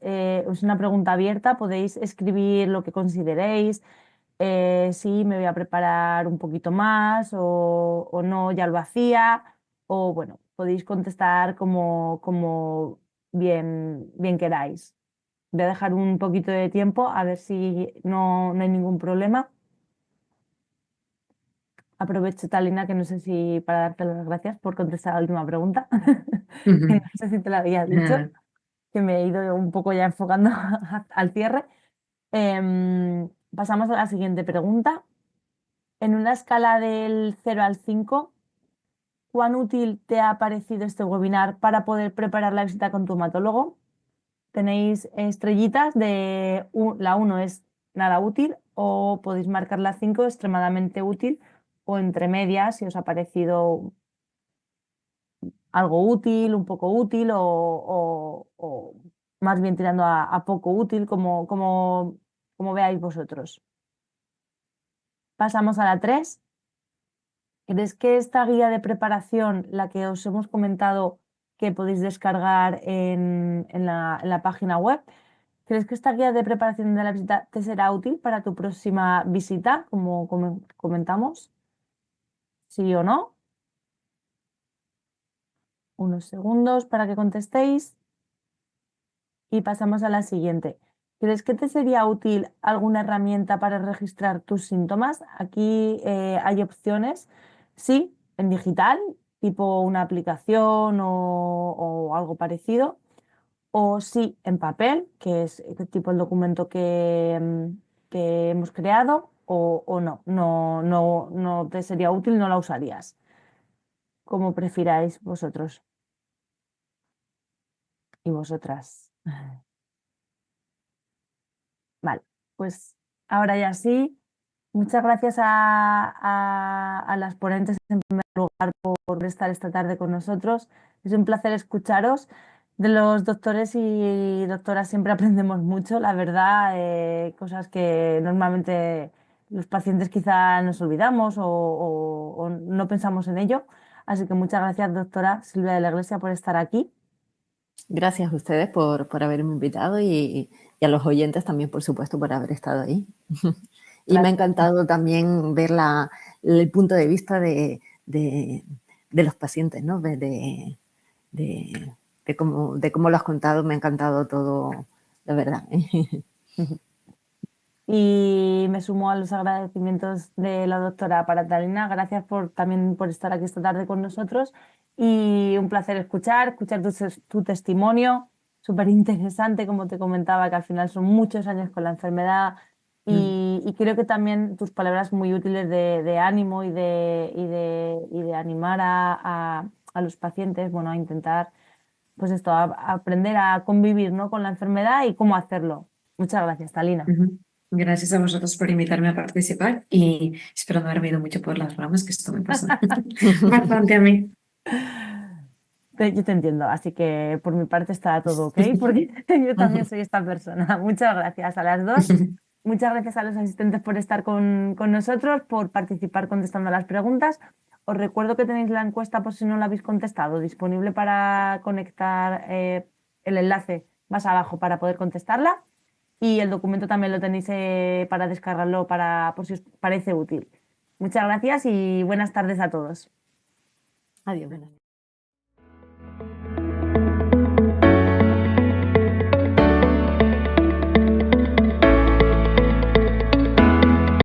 una pregunta abierta, podéis escribir lo que consideréis. Sí, me voy a preparar un poquito más o no, ya lo hacía. O bueno, podéis contestar como bien queráis. Voy a dejar un poquito de tiempo a ver si no hay ningún problema. Aprovecho, Talina, que no sé si para darte las gracias por contestar la última pregunta. Que no sé si te la había dicho, Nada. que me he ido un poco ya enfocando al cierre. Pasamos a la siguiente pregunta. En una escala del 0 al 5, ¿cuán útil te ha parecido este webinar para poder preparar la visita con tu hematólogo? Tenéis estrellitas la 1 es nada útil, o podéis marcar la 5 extremadamente útil, o entre medias si os ha parecido algo útil, un poco útil o más bien tirando a poco útil, como veáis vosotros. Pasamos a la 3. ¿Crees que esta guía de preparación, la que os hemos comentado que podéis descargar en la página web, crees que esta guía de preparación de la visita te será útil para tu próxima visita, como comentamos? ¿Sí o no? Unos segundos para que contestéis y pasamos a la siguiente. ¿Crees que te sería útil alguna herramienta para registrar tus síntomas? Aquí hay opciones. Sí, en digital, tipo una aplicación o algo parecido. O sí, en papel, que es tipo el documento que hemos creado. o no, no te sería útil, no la usarías, como prefiráis vosotros y vosotras. Vale, pues ahora ya sí. Muchas gracias a las ponentes en primer lugar por estar esta tarde con nosotros. Es un placer escucharos. De los doctores y doctoras siempre aprendemos mucho, la verdad, cosas que normalmente los pacientes quizá nos olvidamos o no pensamos en ello. Así que muchas gracias, doctora Silvia de la Iglesia, por estar aquí. Gracias a ustedes por haberme invitado y a los oyentes también, por supuesto, por haber estado ahí. Y me ha Gracias. encantado también ver el punto de vista de los pacientes, ¿no? De cómo lo has contado, me ha encantado todo, la verdad. Y me sumo a los agradecimientos de la doctora Paratalina. Gracias también por estar aquí esta tarde con nosotros. Y un placer escuchar tu testimonio. Súper interesante, como te comentaba, que al final son muchos años con la enfermedad. Y creo que también tus palabras muy útiles de ánimo y de animar a los pacientes, bueno, a intentar, pues esto, a aprender a convivir, ¿no?, con la enfermedad y cómo hacerlo. Muchas gracias, Talina. Ujú. Gracias a vosotros por invitarme a participar y espero no haberme ido mucho por las ramas, que esto me pasa bastante a mí. Yo te entiendo, así que por mi parte está todo ok, porque yo también soy esta persona. Muchas gracias a las dos. Muchas gracias a los asistentes por estar con nosotros, por participar contestando las preguntas. Os recuerdo que tenéis la encuesta, por si no la habéis contestado, disponible para conectar el enlace más abajo para poder contestarla. Y el documento también lo tenéis para descargarlo por si os parece útil. Muchas gracias y buenas tardes a todos. Adiós, buenas